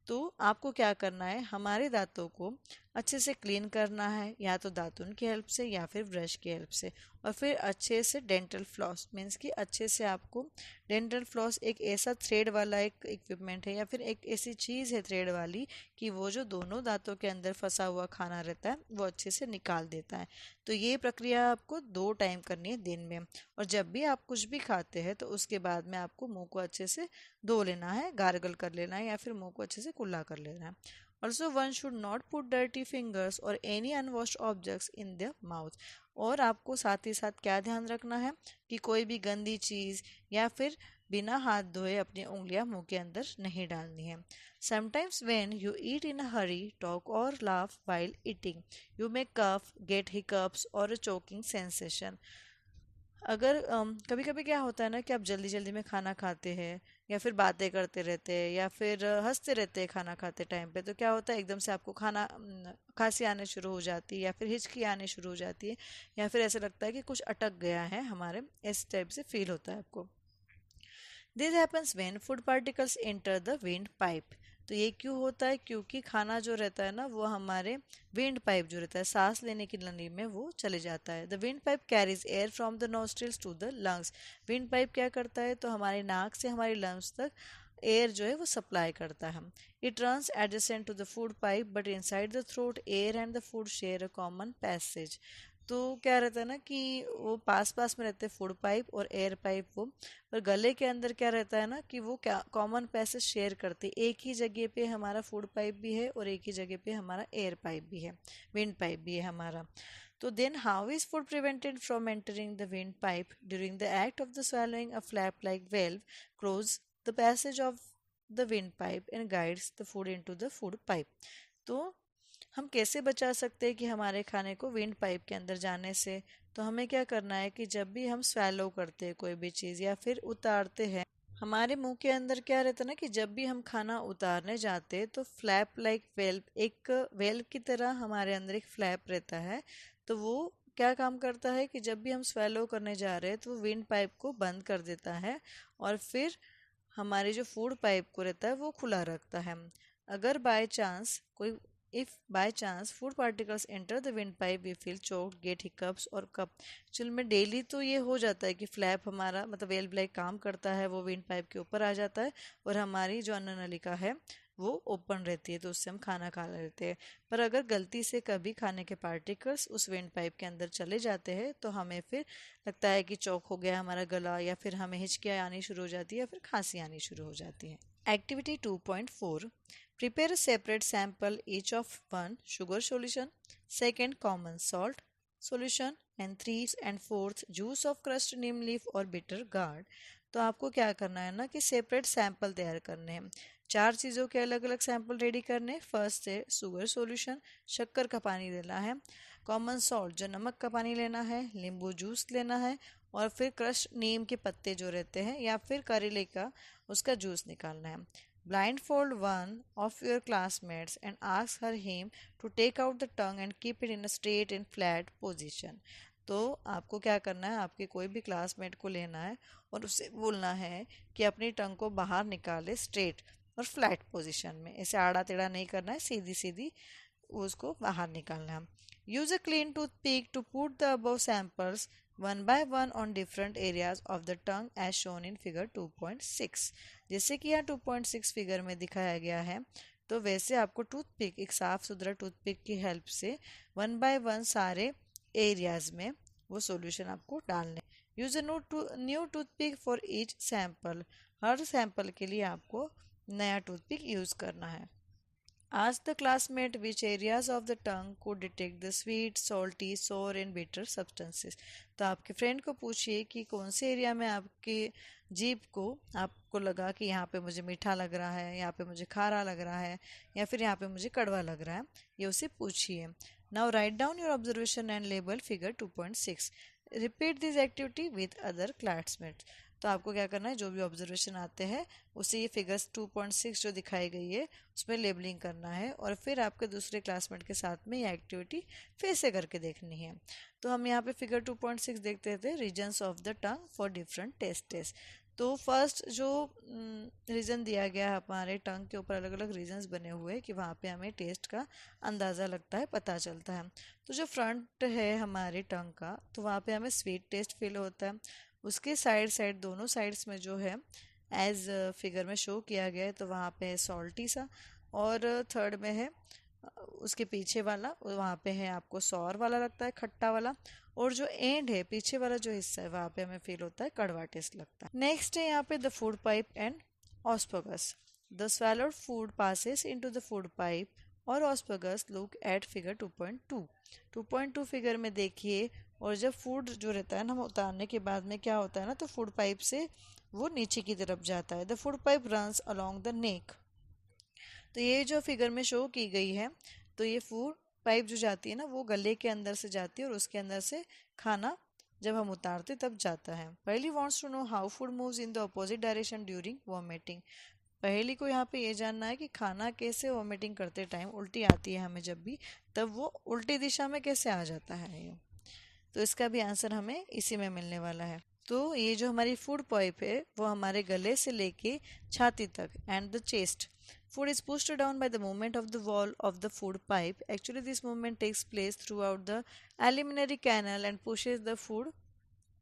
तो आपको क्या करना है, हमारे दांतों को अच्छे से क्लीन करना है, या तो दातुन की हेल्प से या फिर ब्रश की हेल्प से, और फिर अच्छे से डेंटल फ्लॉस मीन्स कि अच्छे से आपको डेंटल फ्लॉस एक ऐसा थ्रेड वाला एक इक्विपमेंट है या फिर एक ऐसी चीज़ है थ्रेड वाली कि वो जो दोनों दांतों के अंदर फंसा हुआ खाना रहता है वो अच्छे से निकाल देता है। तो ये प्रक्रिया आपको 2 टाइम करनी है दिन में। और जब भी आप कुछ भी खाते हैं तो उसके बाद में आपको मुंह को अच्छे से धो लेना है, गार्गल कर लेना है, या फिर मुंह को अच्छे से कुल्ला कर लेना है। Also one should not put dirty fingers और any unwashed objects in the mouth. और आपको साथ ही साथ क्या ध्यान रखना है कि कोई भी गंदी चीज़ या फिर बिना हाथ धोए अपनी उंगलियां मुंह के अंदर नहीं डालनी है। Sometimes when you eat in a hurry, talk और laugh while eating, you may cough, get hiccups और चोकिंग सेंसेशन। अगर कभी कभी क्या होता है ना कि आप जल्दी जल्दी में खाना खाते हैं या फिर बातें करते रहते हैं या फिर हंसते रहते हैं खाना खाते टाइम पे, तो क्या होता है एकदम से आपको खाना खांसी आने शुरू हो जाती है या फिर हिचकी आने शुरू हो जाती है, या फिर ऐसा लगता है कि कुछ अटक गया है हमारे, इस टाइप से फील होता है आपको। This happens when food particles enter the wind pipe. तो ये क्यों होता है, क्योंकि खाना जो रहता है ना वो हमारे विंड पाइप जो रहता है सांस लेने की नली में वो चले जाता है। The windpipe carries air from the nostrils to the lungs. Windpipe क्या करता है, तो हमारे नाक से हमारे लंग्स तक एयर जो है वो सप्लाई करता है। It runs adjacent to the food pipe but inside the throat air and the food share a common passage. तो क्या रहता है ना कि वो पास पास में रहते हैं फूड पाइप और एयर पाइप वो, पर गले के अंदर क्या रहता है ना कि वो क्या कॉमन पैसेज शेयर करते हैं। एक ही जगह पे हमारा फूड पाइप भी है और एक ही जगह पे हमारा एयर पाइप भी है, विंड पाइप भी है हमारा। तो then how is food prevented from entering the windpipe? During the act of the swallowing, a flap like valve close the passage of the windpipe and guides the food into the food pipe। तो हम कैसे बचा सकते हैं कि हमारे खाने को विंड पाइप के अंदर जाने से? तो हमें क्या करना है कि जब भी हम स्वैलो करते हैं कोई भी चीज़ या फिर उतारते हैं, हमारे मुंह के अंदर क्या रहता है ना कि जब भी हम खाना उतारने जाते हैं तो फ्लैप लाइक वेल्व, एक वेल्व की तरह हमारे अंदर एक फ्लैप रहता है। तो वो क्या काम करता है कि जब भी हम स्वेलो करने जा रहे हैं तो वो विंड पाइप को बंद कर देता है और फिर हमारे जो फूड पाइप को रहता है वो खुला रखता है। अगर बाय चांस कोई if by chance food particles enter the windpipe we feel choked, get hiccups और कप। एक्चुअल में डेली तो ये हो जाता है कि फ्लैप हमारा मतलब वेल ब्लैक काम करता है, वो विंड पाइप के ऊपर आ जाता है और हमारी जो अन्न नलिका है वो ओपन रहती है, तो उससे हम खाना खा लेते हैं। पर अगर गलती से कभी खाने के पार्टिकल्स उस विंड पाइप के अंदर चले जाते हैं तो हमें फिर लगता है कि चौक हो गया हमारा गला, या फिर हमें हिचकियाँ आनी शुरू हो जाती है या फिर खांसी आनी शुरू हो जाती है। Activity 2.4, prepare a separate sample each of 1 sugar solution, second common salt solution and 3 and 4th juice of crushed neem leaf or bitter gourd। तो आपको क्या करना है ना कि सेपरेट सैंपल तैयार करने हैं, 4 चीज़ों के अलग अलग सैंपल रेडी करने। फर्स्ट है शुगर सॉल्यूशन, शक्कर का पानी लेना है। कॉमन सॉल्ट जो नमक का पानी लेना है। नींबू जूस लेना है। और फिर क्रश नीम के पत्ते जो रहते हैं या फिर करेले का उसका जूस निकालना है। Blindfold one of your classmates and ask her him to take out the tongue and keep it in a straight and flat position। तो आपको क्या करना है, आपके कोई भी क्लासमेट को लेना है और उससे बोलना है कि अपनी टंग को बाहर निकाले स्ट्रेट और फ्लैट पोजीशन में, ऐसे आड़ा टेढ़ा नहीं करना है, सीधी सीधी उसको बाहर निकालना है। Use a clean toothpick to put the above samples one by one on different areas of the tongue as shown in figure 2.6। जैसे कि यहाँ 2.6 फिगर में दिखाया गया है, तो वैसे आपको टूथपिक, एक साफ सुथरा टूथपिक की हेल्प से वन बाय वन सारे एरियाज में वो सॉल्यूशन आपको डालने। Use a new toothpick for each sample. Her sample के लिए आपको नया टूथपिक यूज करना है। Ask the classmate which areas of the tongue could detect the sweet, salty, sour and bitter substances। तो आपके फ्रेंड को पूछिए कि कौन से एरिया में आपके जीभ को आपको लगा कि यहाँ पे मुझे मीठा लग रहा है, यहाँ पे मुझे खारा लग रहा है, या फिर यहाँ पे मुझे कड़वा लग रहा है, ये उसे पूछिए। Now write down your observation and label figure 2.6। Repeat this activity with other classmates. तो आपको क्या करना है, जो भी ऑब्जर्वेशन आते हैं उसे ये फिगर्स 2.6 जो दिखाई गई है उसमें लेबलिंग करना है और फिर आपके दूसरे क्लासमेट के साथ में ये एक्टिविटी फिर से करके देखनी है। तो हम यहाँ पे फिगर 2.6 देखते थे, regions of the tongue for different taste. तो फर्स्ट जो रीजन दिया गया है, हमारे टंग के ऊपर अलग अलग रीजन्स बने हुए हैं कि वहाँ पे हमें टेस्ट का अंदाज़ा लगता है, पता चलता है। तो जो फ्रंट है हमारे टंग का, तो वहाँ पे हमें स्वीट टेस्ट फील होता है। उसके साइड साइड दोनों साइड्स में जो है एज फिगर में शो किया गया है, तो वहाँ पे है सॉल्टी सा, और थर्ड में है उसके पीछे वाला, वहाँ पे है आपको सॉर वाला लगता है, खट्टा वाला, और जो एंड है पीछे वाला जो हिस्सा है वहाँ पे हमें फील होता है कड़वा टेस्ट लगता है। नेक्स्ट है यहाँ पे the food pipe and oesophagus. The swallowed food passes into the food pipe और oesophagus. Look at figure 2.2। 2.2 figure में देखिए, और जब फूड जो रहता है ना हम उतारने के बाद में क्या होता है ना, तो फूड पाइप से वो नीचे की तरफ जाता है। The food pipe runs along the neck. तो ये जो फिगर में शो की गई है, तो ये फूड पाइप जो जाती है ना वो गले के अंदर से जाती है और उसके अंदर से खाना जब हम उतारते तब जाता है। Paheli wants to know how food moves in the opposite direction during vomiting. Paheli को यहाँ पे ये जानना है कि खाना कैसे वॉमिटिंग करते टाइम उल्टी आती है हमें जब भी, तब वो उल्टी दिशा में कैसे आ जाता है ये। तो इसका भी आंसर हमें इसी में मिलने वाला है। तो ये जो हमारी फूड पाइप है वो हमारे गले से लेके छाती तक and the chest, food is pushed down by the movement of the wall of the food pipe। Actually this movement takes place throughout the alimentary canal and pushes the food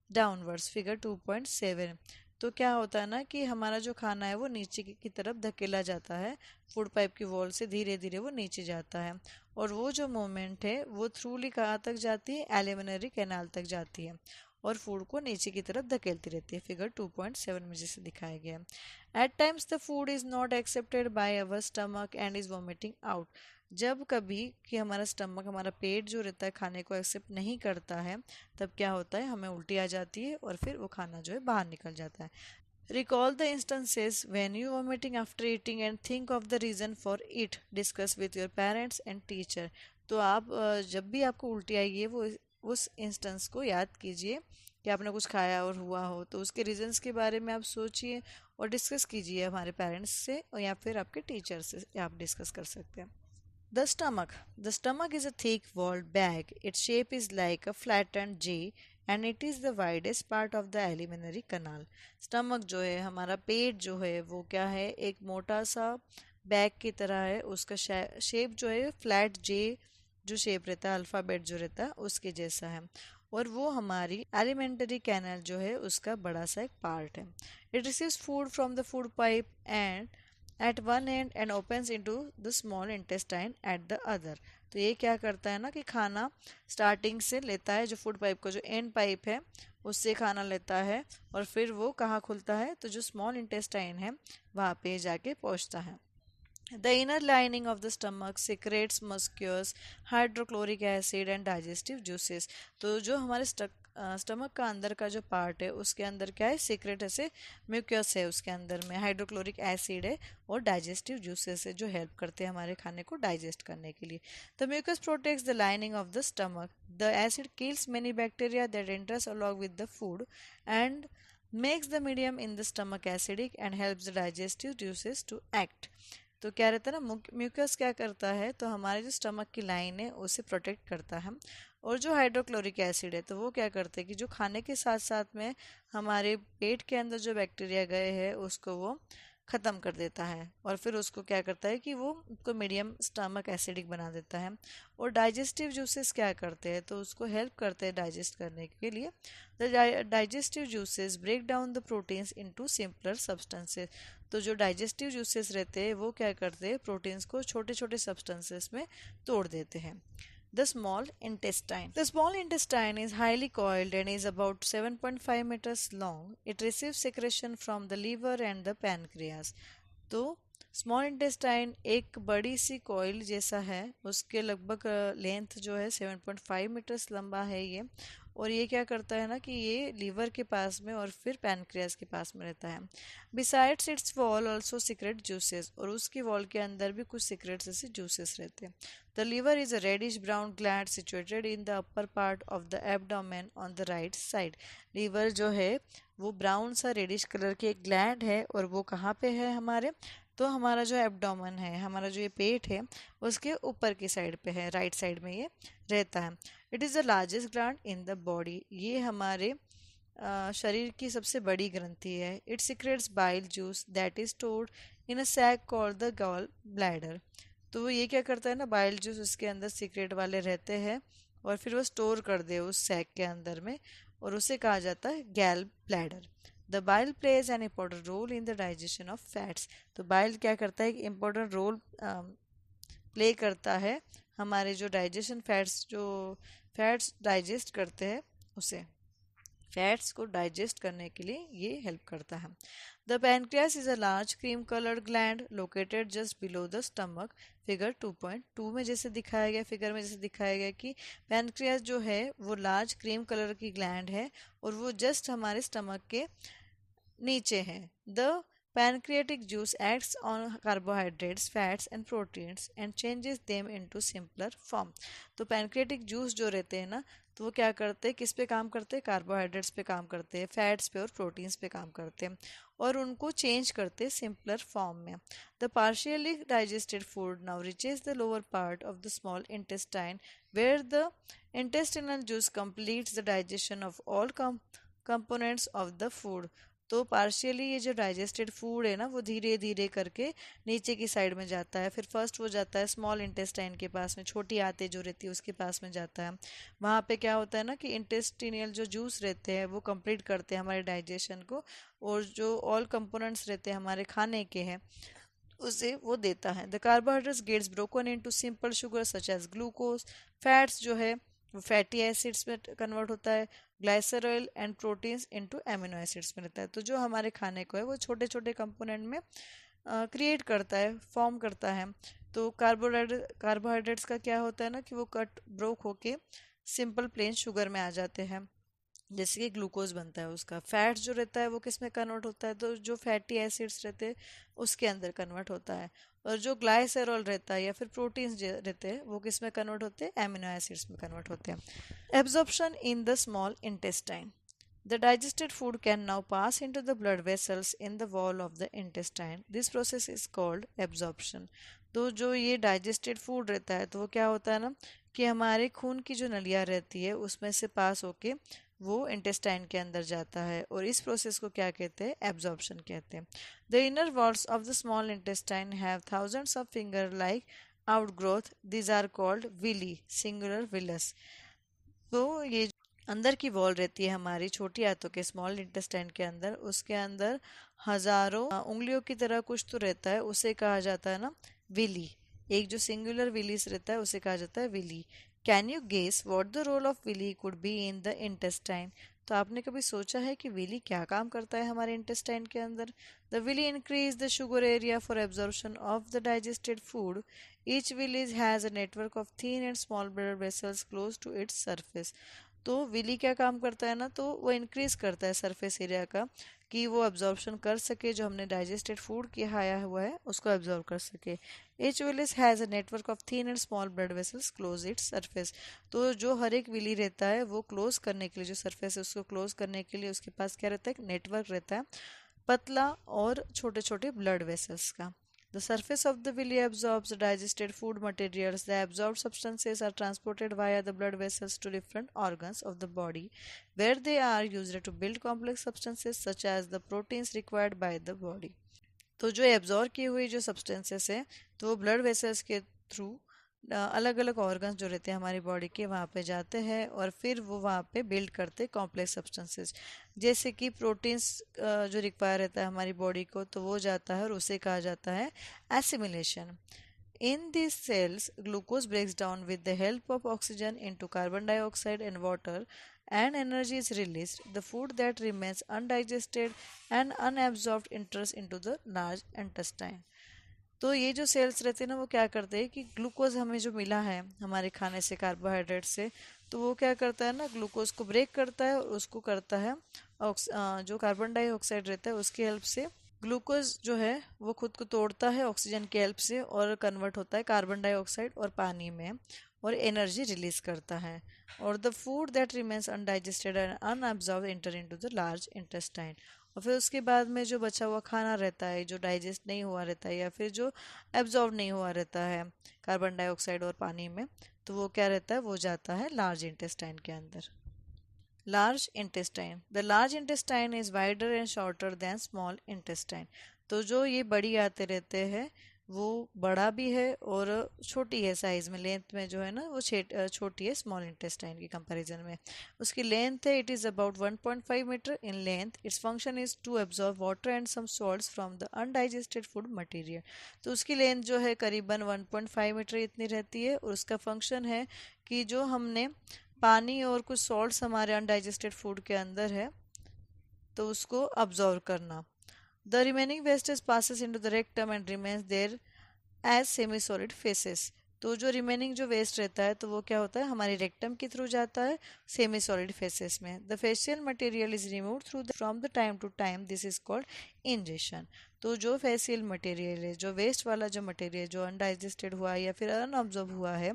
downwards. Figure 2.7। तो क्या होता है ना कि हमारा जो खाना है वो नीचे की तरफ धकेला जाता है, फूड पाइप की वॉल से धीरे धीरे वो नीचे जाता है, और वो जो मोमेंट है वो थ्रूली कहाँ तक जाती है, एलिमिनरी कैनाल तक जाती है और फूड को नीचे की तरफ धकेलती रहती है। फिगर 2.7 में जैसे दिखाया गया है। At times the food is not accepted by our stomach and is vomiting out. जब कभी कि हमारा स्टमक, हमारा पेट जो रहता है खाने को एक्सेप्ट नहीं करता है, तब क्या होता है, हमें उल्टी आ जाती है और फिर वो खाना जो है बाहर निकल जाता है। Recall the instances when you vomiting after eating and think of the reason for it. Discuss with your parents and teacher. तो आप जब भी आपको उल्टी आएगी वो उस इंस्टेंस को याद कीजिए कि आपने कुछ खाया और हुआ हो, तो उसके रीजंस के बारे में आप सोचिए और डिस्कस कीजिए हमारे पेरेंट्स से और या फिर आपके टीचर से आप डिस्कस कर सकते हैं. The stomach. The stomach is a thick-walled bag. Its shape is like a flattened J and it is the widest part of the alimentary canal. Stomach जो है हमारा पेट जो है वो क्या है, एक मोटा सा बैग की तरह है. उसका शेप जो है फ्लैट जे जो शेप रहता है अल्फ़ाबेट जो रहता है उसके जैसा है और वो हमारी एलिमेंट्री कैनल जो है उसका बड़ा सा एक पार्ट है. It receives food from the food pipe and at one end and opens into the small intestine at the other. तो ये क्या करता है ना कि खाना स्टार्टिंग से लेता है, जो फूड पाइप का जो एंड पाइप है उससे खाना लेता है और फिर वो कहाँ खुलता है, तो जो स्मॉल इंटेस्टाइन है वहाँ पे जाके पहुँचता है. The inner lining of the stomach secretes mucus, hydrochloric acid and digestive juices. तो जो हमारे स्टमक का अंदर का जो पार्ट है उसके अंदर क्या है, सीक्रेट ऐसे म्यूकस है, उसके अंदर में हाइड्रोक्लोरिक एसिड है और डाइजेस्टिव जूसेस है जो हेल्प करते हैं हमारे खाने को डाइजेस्ट करने के लिए. The mucus protects the lining of the stomach. The acid kills many bacteria that enters along with the food and makes the medium in the stomach acidic and helps the digestive juices to act. तो क्या रहता है ना, mucus क्या करता है, तो हमारे जो स्टमक की लाइन है उसे प्रोटेक्ट करता है और जो हाइड्रोक्लोरिक एसिड है तो वो क्या करते हैं कि जो खाने के साथ साथ में हमारे पेट के अंदर जो बैक्टीरिया गए हैं उसको वो ख़त्म कर देता है और फिर उसको क्या करता है कि वो उसको मीडियम स्टमक एसिडिक बना देता है. और डाइजेस्टिव जूसेस क्या करते हैं, तो उसको हेल्प करते हैं डाइजेस्ट करने के लिए. The digestive juices break down the proteins into simpler substances. तो जो डाइजेस्टिव जूसेस रहते हैं वो क्या करते हैं, प्रोटीन्स को छोटे छोटे सब्सटेंसेस में तोड़ देते हैं. The small intestine. The small intestine is highly coiled and is about 7.5 meters long. It receives secretion from the liver and the pancreas. तो स्मॉल इंटेस्टाइन एक बड़ी सी कॉइल जैसा है, उसके लगभग लेंथ जो है 7.5 मीटर्स लंबा है ये. और ये क्या करता है ना कि ये लीवर के पास में और फिर पैनक्रियास के पास में रहता है. Besides it's wall also secret juices. और उसकी वॉल के अंदर भी कुछ सीक्रेट जैसे जूसेस रहते हैं. The liver is a reddish brown gland situated in the upper part of the abdomen on the right side. Liver जो है वो ब्राउन सा रेडिश कलर की एक ग्लैंड है और वो कहाँ पे है हमारे, तो हमारा जो एब्डोमेन है, हमारा जो ये पेट है उसके ऊपर की साइड पे है, राइट साइड में ये रहता है. It is the largest gland in the body. ये हमारे शरीर की सबसे बड़ी ग्रंथि है. It secretes bile juice that is stored in a sac called the gall bladder. तो ये क्या करता है ना, बाइल जूस उसके अंदर सीक्रेट वाले रहते हैं और फिर वो स्टोर कर दे उस सैक के अंदर में और उसे कहा जाता है gall bladder. The bile plays an important role in the digestion of fats. तो बाइल क्या करता है, एक इम्पोर्टेंट रोल प्ले करता है हमारे जो डाइजेशन फैट्स डाइजेस्ट करते हैं उसे, फैट्स को डाइजेस्ट करने के लिए ये हेल्प करता है. The pancreas is a large cream coloured gland located just below the stomach. Figure 2.2 में जैसे दिखाया गया, फिगर में जैसे दिखाया गया कि पैनक्रियास जो है वो लार्ज क्रीम कलर की ग्लैंड है और वो जस्ट हमारे स्टमक के नीचे है. The pancreatic juice acts on carbohydrates, fats and proteins and changes them into simpler form. तो pancreatic juice जो रहते हैं ना, तो वो क्या करते हैं, किस पे काम करते हैं, कार्बोहाइड्रेट्स पे काम करते हैं, फैट्स पे और प्रोटीन्स पे काम करते हैं और उनको चेंज करते हैं सिंपलर फॉर्म में. The partially digested food now reaches the lower part of the small intestine where the intestinal juice completes the digestion of all components of the food. तो पार्शियली ये जो डाइजेस्टेड फूड है ना वो धीरे धीरे करके नीचे की साइड में जाता है. फिर फर्स्ट वो जाता है स्मॉल इंटेस्टाइन के पास में, छोटी आंतें जो रहती है उसके पास में जाता है. वहाँ पे क्या होता है ना कि इंटेस्टिनियल जो जूस रहते हैं वो कंप्लीट करते हैं हमारे डाइजेशन को और जो ऑल कंपोनेंट्स रहते हैं हमारे खाने के हैं उसे वो देता है. The carbohydrates gets broken into simple sugar such as glucose. Fats जो है वो फैटी एसिड्स में कन्वर्ट होता है. Glycerol and proteins into amino acids में रहता है. तो जो हमारे खाने को है वो छोटे छोटे कंपोनेंट में क्रिएट करता है, फॉर्म करता है. तो कार्बोहाइड्रेट्स का क्या होता है ना कि वो कट ब्रोक होके सिंपल प्लेन शुगर में आ जाते हैं जैसे कि ग्लूकोज बनता है उसका। फैट जो रहता है वो किस में कन्वर्ट होता है, तो जो फैटी एसिड्स रहते हैं उसके अंदर कन्वर्ट होता है। और जो ग्लाइसेरॉल रहता है या फिर प्रोटीन्स रहते हैं वो किस में कन्वर्ट होते हैं, एमिनो एसिड्स में कन्वर्ट होते हैं। Absorption in the small intestine. The digested food can now pass into the blood vessels in the wall of the intestine. This process is called absorption. तो जो ये डाइजेस्टेड फूड रहता है तो वो क्या होता है ना, कि हमारे खून की जो नलियाँ रहती है उसमें से पास होके वो इंटेस्टाइन के अंदर जाता है, और इस प्रोसेस को क्या कहते हैं, एब्जॉर्प्शन कहते हैं। The inner walls of the small intestine have thousands of finger like outgrowth, these are called villi, singular villus. तो ये अंदर की वॉल रहती है हमारी छोटी आंतों के, स्मॉल इंटेस्टाइन के अंदर, उसके अंदर हजारों उंगलियों की तरह कुछ तो रहता है, उसे कहा जाता है ना विली। एक जो सिंगुलर विलीस रहता है उसे कहा जाता है villi. Can you guess what the role of villi could be in the intestine. तो आपने कभी सोचा है कि विली क्या काम करता है हमारे इंटेस्टाइन के अंदर। The villi increase the sugar area for absorption of the digested food. Each villi has a network of thin and small blood vessels close to its surface. तो विली क्या काम करता है ना, तो वो इंक्रीज करता है सरफेस एरिया का, कि वो एब्जॉर्प्शन कर सके, जो हमने डाइजेस्टेड फूड खाया हुआ है उसको एब्जॉर्ब कर सके। H Willis has a network of thin and small blood vessels close it's surface. तो जो हर एक विली रहता है वो क्लोज करने के लिए, जो सरफेस है उसको क्लोज करने के लिए उसके पास क्या रहता है, एक नेटवर्क रहता है पतला और छोटे छोटे ब्लड वेसल्स का। The surface of the villi absorbs the digested food materials. The absorbed substances are transported via the blood vessels to different organs of the body, where they are used to build complex substances such as the proteins required by the body. तो जो absorb की हुई जो substances है तो वो blood vessels के through अलग अलग ऑर्गन्स जो रहते हैं हमारी बॉडी के वहाँ पे जाते हैं, और फिर वो वहाँ पे बिल्ड करते हैं कॉम्प्लेक्स सब्सटेंसेस, जैसे कि प्रोटीन्स जो रिक्वायर रहता है हमारी बॉडी को, तो वो जाता है और उसे कहा जाता है assimilation. In these cells, glucose breaks down with the help of oxygen into carbon dioxide and water, and energy is released. The food that remains undigested and unabsorbed enters into the large intestine. तो ये जो sales रहते हैं ना वो क्या करते हैं कि ग्लूकोज हमें जो मिला है हमारे खाने से, कार्बोहाइड्रेट से, तो वो क्या करता है ना, ग्लूकोज को ब्रेक करता है और उसको करता है जो कार्बन डाइऑक्साइड रहता है उसकी हेल्प से ग्लूकोज जो है वो खुद को तोड़ता है ऑक्सीजन की हेल्प से, और कन्वर्ट होता है कार्बन डाइऑक्साइड और पानी में, और एनर्जी रिलीज करता है। और the food that remains undigested and unabsorb enter into the large intestine. और फिर उसके बाद में जो बचा हुआ खाना रहता है, जो डाइजेस्ट नहीं हुआ रहता है या फिर जो एब्जॉर्ब नहीं हुआ रहता है कार्बन डाइऑक्साइड और पानी में, तो वो क्या रहता है, वो जाता है लार्ज इंटेस्टाइन के अंदर। Large intestine. The large intestine is wider and shorter than small intestine. तो जो ये बड़ी आते रहते हैं वो बड़ा भी है और छोटी है साइज में, लेंथ में जो है ना वो छोटी है स्मॉल इंटेस्टाइन की कंपैरिजन में। उसकी लेंथ है, it is about 1.5 metre in length. Its function is to absorb water and some salts from the undigested food material. तो उसकी लेंथ जो है करीबन 1.5 मीटर इतनी रहती है, और उसका फंक्शन है कि जो हमने पानी और कुछ सॉल्ट्स हमारे अनडाइजेस्टेड फूड के अंदर है तो उसको अब्जॉर्व करना। The remaining wastage passes into the rectum and remains there as semi solid faeces. तो जो रिमेनिंग जो वेस्ट रहता है तो वो क्या होता है, हमारे रेक्टम के थ्रू जाता है सेमी सॉलिड फेसेस में। The faecal material is remove through from the time to time, this is called ingestion. तो जो फेशियल मटेरियल है, जो वेस्ट वाला जो मटेरियल जो अनडाइजेस्टेड हुआ है या फिर अनऑब्जॉर्ब हुआ है,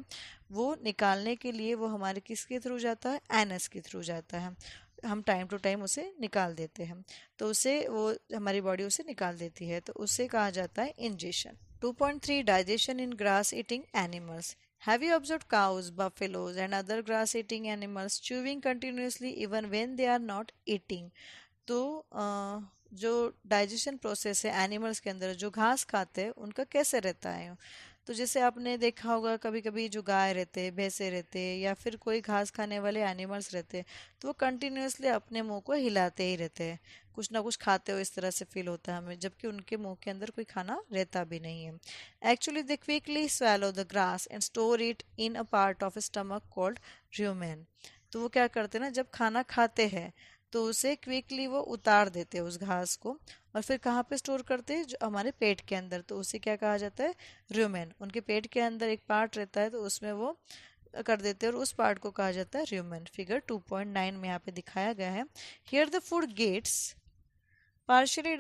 वो निकालने के लिए वो हमारे किसके थ्रू जाता है, एनएस के थ्रू जाता है। हम टाइम टू टाइम उसे निकाल देते हैं, तो उसे वो हमारी बॉडी उसे निकाल देती है, तो उसे कहा जाता है ingestion. 2.3 Digestion in grass eating animals. Have you observed cows, buffaloes, and other grass eating animals chewing continuously even when they are not eating? तो जो डाइजेशन प्रोसेस है एनिमल्स के अंदर जो घास खाते हैं उनका कैसे रहता है। तो जैसे आपने देखा होगा कभी कभी जो गाय रहते हैं, भैंसे रहते हैं, या फिर कोई घास खाने वाले एनिमल्स रहते हैं, तो वो कंटिन्यूअसली अपने मुंह को हिलाते ही रहते हैं, कुछ ना कुछ खाते हो इस तरह से फील होता है हमें, जबकि उनके मुंह के अंदर कोई खाना रहता भी नहीं है। Actually they quickly swallow the grass and store it in a part of stomach called rumen। तो वो क्या करते हैं ना, जब खाना खाते हैं तो उसे क्विकली वो उतार देते हैं उस घास को, और फिर कहाँ पे स्टोर करते हैं, जो हमारे पेट के अंदर, तो उसे क्या कहा जाता है, rumen। उनके पेट के अंदर एक पार्ट रहता है तो उसमें वो कर देते हैं और उस पार्ट को कहा जाता है rumen। फिगर 2.9 में यहाँ पे दिखाया गया है। Here the food gets partially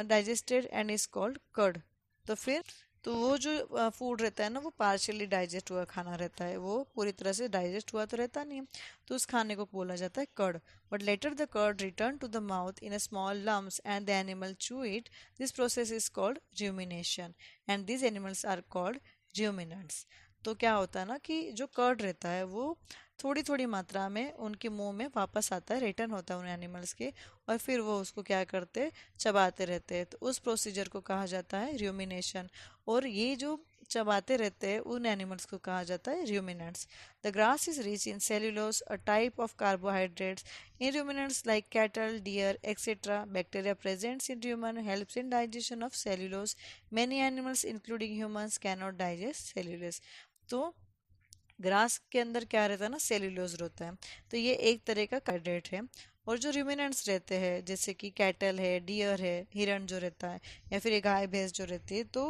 digested and is called curd। तो फिर तो वो जो फूड रहता है ना, वो पार्शियली डाइजेस्ट हुआ खाना रहता है, वो पूरी तरह से डाइजेस्ट हुआ तो रहता नहीं है, तो उस खाने को बोला जाता है curd. But later the curd return to the mouth in a small lumps and the animal chew it. This process is called rumination and these animals are called ruminants। तो क्या होता है ना कि जो कर्ड रहता है वो थोड़ी थोड़ी मात्रा में उनके मुंह में वापस आता है, रिटर्न होता है उन एनिमल्स के, और फिर वो उसको क्या करते हैं, चबाते रहते हैं। तो उस प्रोसीजर को कहा जाता है rumination। और ये जो चबाते रहते हैं उन एनिमल्स को कहा जाता है ruminants। The grass is rich in cellulose, a type of carbohydrates. In ruminants like cattle, deer, etc., bacteria present in rumen helps in digestion of cellulose. Many animals, including humans, cannot digest cellulose। तो grass के अंदर क्या रहता है ना, cellulose रहता है, तो ये एक तरह का कार्बोहाइड्रेट है। और जो रिमिनेंट्स रहते हैं जैसे कि कैटल है, डियर है, हिरण जो रहता है, या फिर ये गाय भैंस जो रहती है, तो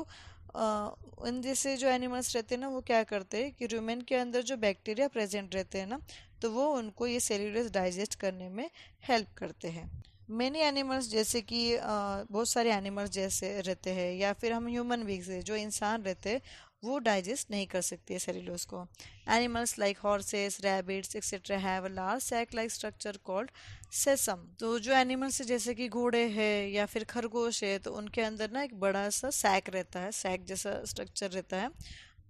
उन जैसे जो एनिमल्स रहते हैं ना, वो क्या करते हैं कि रूमेन के अंदर जो बैक्टीरिया प्रेजेंट रहते हैं ना, तो वो उनको ये सेल्यूलोज डाइजेस्ट करने में हेल्प करते हैं। मेनी एनिमल्स जैसे कि बहुत सारे एनिमल्स जैसे रहते हैं, या फिर हम ह्यूमन बींग्स है, जो इंसान रहते हैं, वो डाइजेस्ट नहीं कर सकती है सेल्यूलोज को। Animals like horses, rabbits etcetera have a large sac like structure called caecum. तो जो एनिमल्स है जैसे कि घोड़े हैं या फिर खरगोश है, तो उनके अंदर ना एक बड़ा सा सैक रहता है, सैक जैसा स्ट्रक्चर रहता है,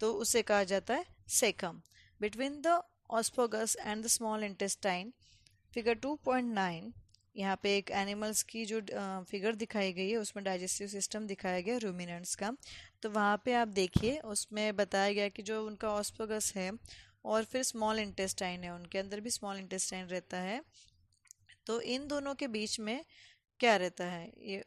तो उसे कहा जाता है caecum. Between the oesophagus and the small intestine. Figure 2.9, यहाँ पे एक एनिमल्स की जो फिगर दिखाई गई है, उसमें डाइजेस्टिव सिस्टम दिखाया गया रूमिनेंट्स का। तो वहाँ पे आप देखिए, उसमें बताया गया कि जो उनका ऑस्फोगस है और फिर स्मॉल इंटेस्टाइन है, उनके अंदर भी स्मॉल इंटेस्टाइन रहता है। तो इन दोनों के बीच में क्या रहता है, ये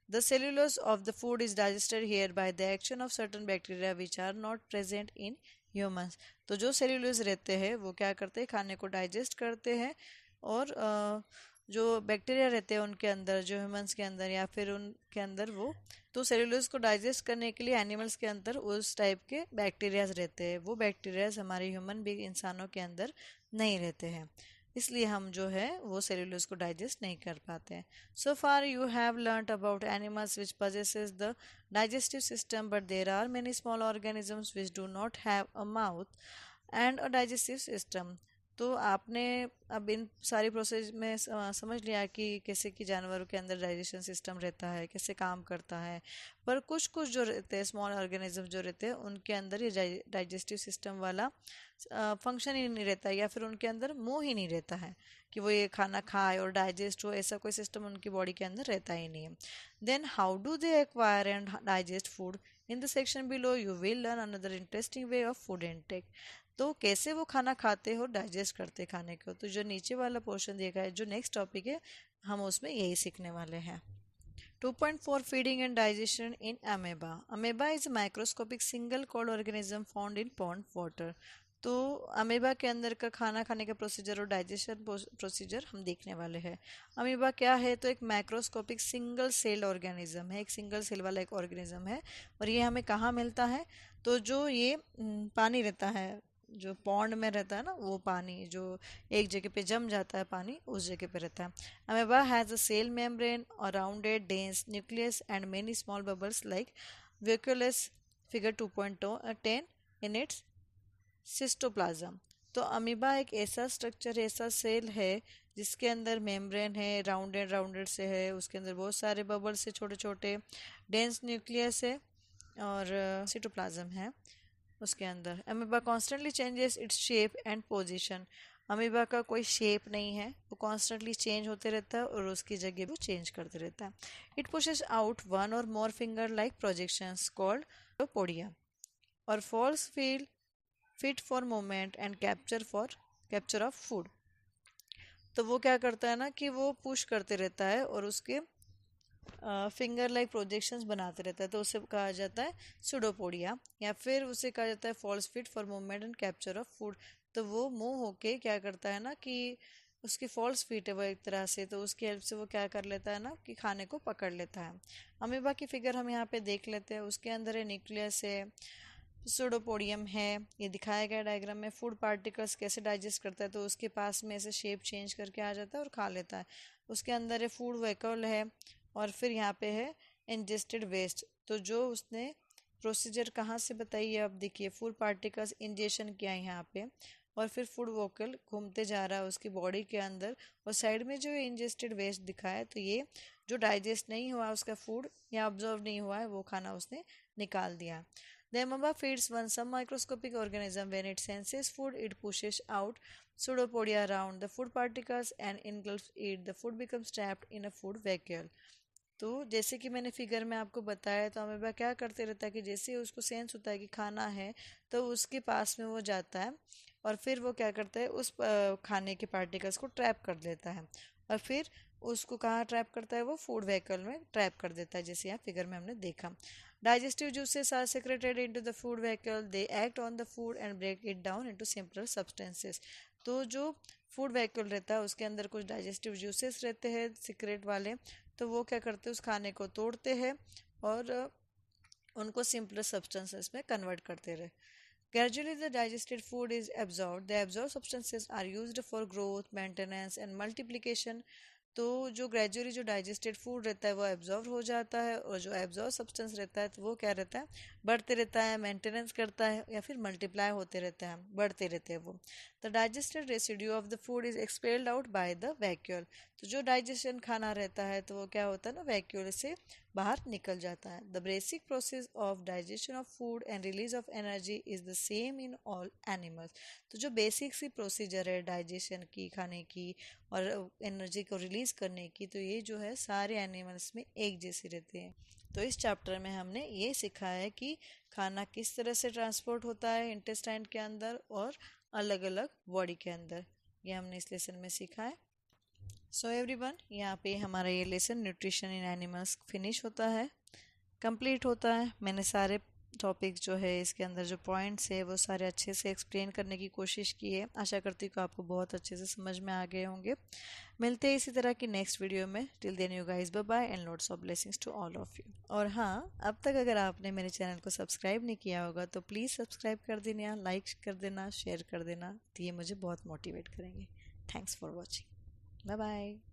the cellulose of the food is digested here by the action of certain bacteria which are not present in humans। तो जो सेल्यूलोज रहते हैं वो क्या करते हैं, खाने को डाइजेस्ट करते हैं, और जो बैक्टीरिया रहते हैं उनके अंदर, जो ह्यूमंस के अंदर या फिर उनके अंदर, वो तो सेल्यूलोज को डाइजेस्ट करने के लिए एनिमल्स के अंदर उस टाइप के बैक्टीरियाज रहते हैं, वो बैक्टीरियाज हमारे ह्यूमन भी इंसानों के अंदर नहीं रहते हैं, इसलिए हम जो है वो सेल्यूलोज को डाइजेस्ट नहीं कर पाते हैं। So far you have learnt about animals which possesses the digestive system, but there are many small organisms which do not have a mouth and a digestive system। तो आपने अब इन सारी प्रोसेस में समझ लिया कि कैसे कि जानवरों के अंदर डाइजेशन सिस्टम रहता है, कैसे काम करता है। पर कुछ कुछ जो रहते हैं स्मॉल ऑर्गेनिज्म जो रहते हैं, उनके अंदर ये डाइजेस्टिव सिस्टम वाला फंक्शन ही नहीं रहता है, या फिर उनके अंदर मुंह ही नहीं रहता है कि वो ये खाना खाए और डाइजेस्ट हो, ऐसा कोई सिस्टम उनकी बॉडी के अंदर रहता ही नहीं है। Then how do they acquire and digest food? In the section below you will learn another interesting way of food intake. तो कैसे वो खाना खाते हो, डाइजेस्ट करते खाने को, तो जो नीचे वाला पोर्शन देखा है, जो नेक्स्ट टॉपिक है, हम उसमें यही सीखने वाले हैं। 2.4 Feeding and digestion in amoeba. Amoeba is a microscopic single celled organism found in pond water। तो अमीबा के अंदर का खाना खाने का प्रोसीजर और डाइजेशन प्रोसीजर हम देखने वाले हैं। अमीबा क्या है, तो एक माइक्रोस्कोपिक सिंगल सेल ऑर्गेनिज्म है, एक सिंगल सेल वाला एक ऑर्गेनिज्म है। और ये हमें कहाँ मिलता है, तो जो ये पानी रहता है, जो पॉन्ड में रहता है ना, वो पानी जो एक जगह पे जम जाता है पानी, उस जगह पे रहता है। Amoeba has a cell membrane और rounded dense nucleus and many small bubbles like vacuoles. Figure 2.10 in its cytoplasm. तो अमीबा एक ऐसा स्ट्रक्चर, ऐसा सेल है जिसके अंदर मेम्ब्रेन है, राउंडेड राउंडेड से है, उसके अंदर बहुत सारे बबल्स है छोटे छोटे, डेंस न्यूक्लियस है, और सिटोप्लाज्म है उसके अंदर। Amoeba constantly changes its shape and position. Amoeba का कोई शेप नहीं है, वो कॉन्स्टेंटली चेंज होते रहता है और उसकी जगह वो चेंज करते रहता है। इट पुशेस आउट वन और more finger like projections called podia, और false feel fit for movement and capture of food. तो वो क्या करता है ना कि वो पुश करते रहता है और उसके फिंगर लाइक प्रोजेक्शंस बनाते रहता है, तो उसे कहा जाता है सुडोपोडिया, या फिर उसे कहा जाता है false feet for movement and capture of food. तो वो मूव होके क्या करता है ना कि उसकी फॉल्स फीट है वो एक तरह से, तो उसकी हेल्प से वो क्या कर लेता है ना कि खाने को पकड़ लेता है। अमीबा की फिगर हम यहाँ पे देख लेते हैं, उसके अंदर है न्यूक्लियस है, सूडोपोडियम है, ये दिखाया गया डायग्राम में। फूड पार्टिकल्स कैसे डाइजेस्ट करता है, तो उसके पास में ऐसे शेप चेंज करके आ जाता है और खा लेता है। उसके अंदर है फूड वेहिकल है, और फिर यहाँ पे है इंजेस्टेड वेस्ट। तो जो उसने प्रोसीजर कहाँ से बताई है, अब देखिए फूड पार्टिकल्स इंजेशन किया है यहाँ पे, और फिर फूड वोकल घूमते जा रहा है उसकी बॉडी के अंदर, और साइड में जो इंजेस्टेड वेस्ट दिखा है, तो ये जो डाइजेस्ट नहीं हुआ उसका फूड या ऑब्जर्व नहीं हुआ है वो खाना उसने निकाल दिया। The amoeba feeds one some microscopic organism. When it senses food, it pushes out pseudopodia around the food particles and engulfs it. The food becomes trapped in a food vacuole. तो जैसे कि मैंने फिगर में आपको बताया, तो amoeba क्या करते रहता है कि जैसे उसको सेंस होता है कि खाना है, तो उसके पास में वो जाता है, और फिर वो क्या करता है उस खाने के पार्टिकल्स को ट्रैप कर देता है, और फिर उसको कहाँ ट्रैप करता है, वो फूड व्हीकल में ट्रैप कर देता है, जैसे यहाँ फिगर में हमने देखा। Digestive juices are secreted into the food vehicle. They act on the food and break it down into simpler substances. तो जो फूड व्हीकल रहता है उसके अंदर कुछ डाइजेस्टिव जूसेस रहते हैं सीक्रेट वाले, तो वो क्या करते हैं उस खाने को तोड़ते हैं और उनको सिंपलर सब्सटेंसेस में कन्वर्ट करते रहे। Gradually, the digested food is absorbed. The absorbed substances are used for growth, maintenance, and multiplication. तो जो ग्रेजुअली जो डाइजेस्टेड फूड रहता है वो एब्जॉर्व हो जाता है, और जो एब्जॉर्व सब्सटेंस रहता है तो वो क्या रहता है, बढ़ते रहता है, मेंटेनेंस करता है, या फिर मल्टीप्लाई होते रहते हैं, बढ़ते रहते हैं वो। The digested residue of the food is expelled out by the vacuole. तो जो डाइजेशन खाना रहता है तो वो क्या होता है ना, वैक्यूल से बाहर निकल जाता है। The basic process of digestion of food and release of energy is the same in all animals. तो जो बेसिक सी प्रोसीजर है डाइजेशन की, खाने की और एनर्जी को रिलीज करने की, तो ये जो है सारे एनिमल्स में एक जैसे रहते हैं। तो इस चैप्टर में हमने ये सीखा है कि खाना किस तरह से ट्रांसपोर्ट होता है इंटेस्टाइन के अंदर और अलग अलग बॉडी के अंदर, ये हमने इस लेसन में सीखा है। सो एवरीवन, यहाँ पे हमारा ये lesson nutrition in animals finish होता है, कंप्लीट होता है। मैंने सारे टॉपिक जो है इसके अंदर जो पॉइंट्स है वो सारे अच्छे से एक्सप्लेन करने की कोशिश की है। आशा करती हूँ कि आपको बहुत अच्छे से समझ में आ गए होंगे। मिलते हैं इसी तरह की नेक्स्ट वीडियो में। Till then you guys, bye bye and lots of blessings to all of you. और हाँ, अब तक अगर आपने मेरे चैनल को सब्सक्राइब नहीं किया होगा तो प्लीज़ सब्सक्राइब कर देना, लाइक कर देना, शेयर कर देना, तो ये मुझे बहुत मोटिवेट करेंगे। Thanks for watching. Bye bye.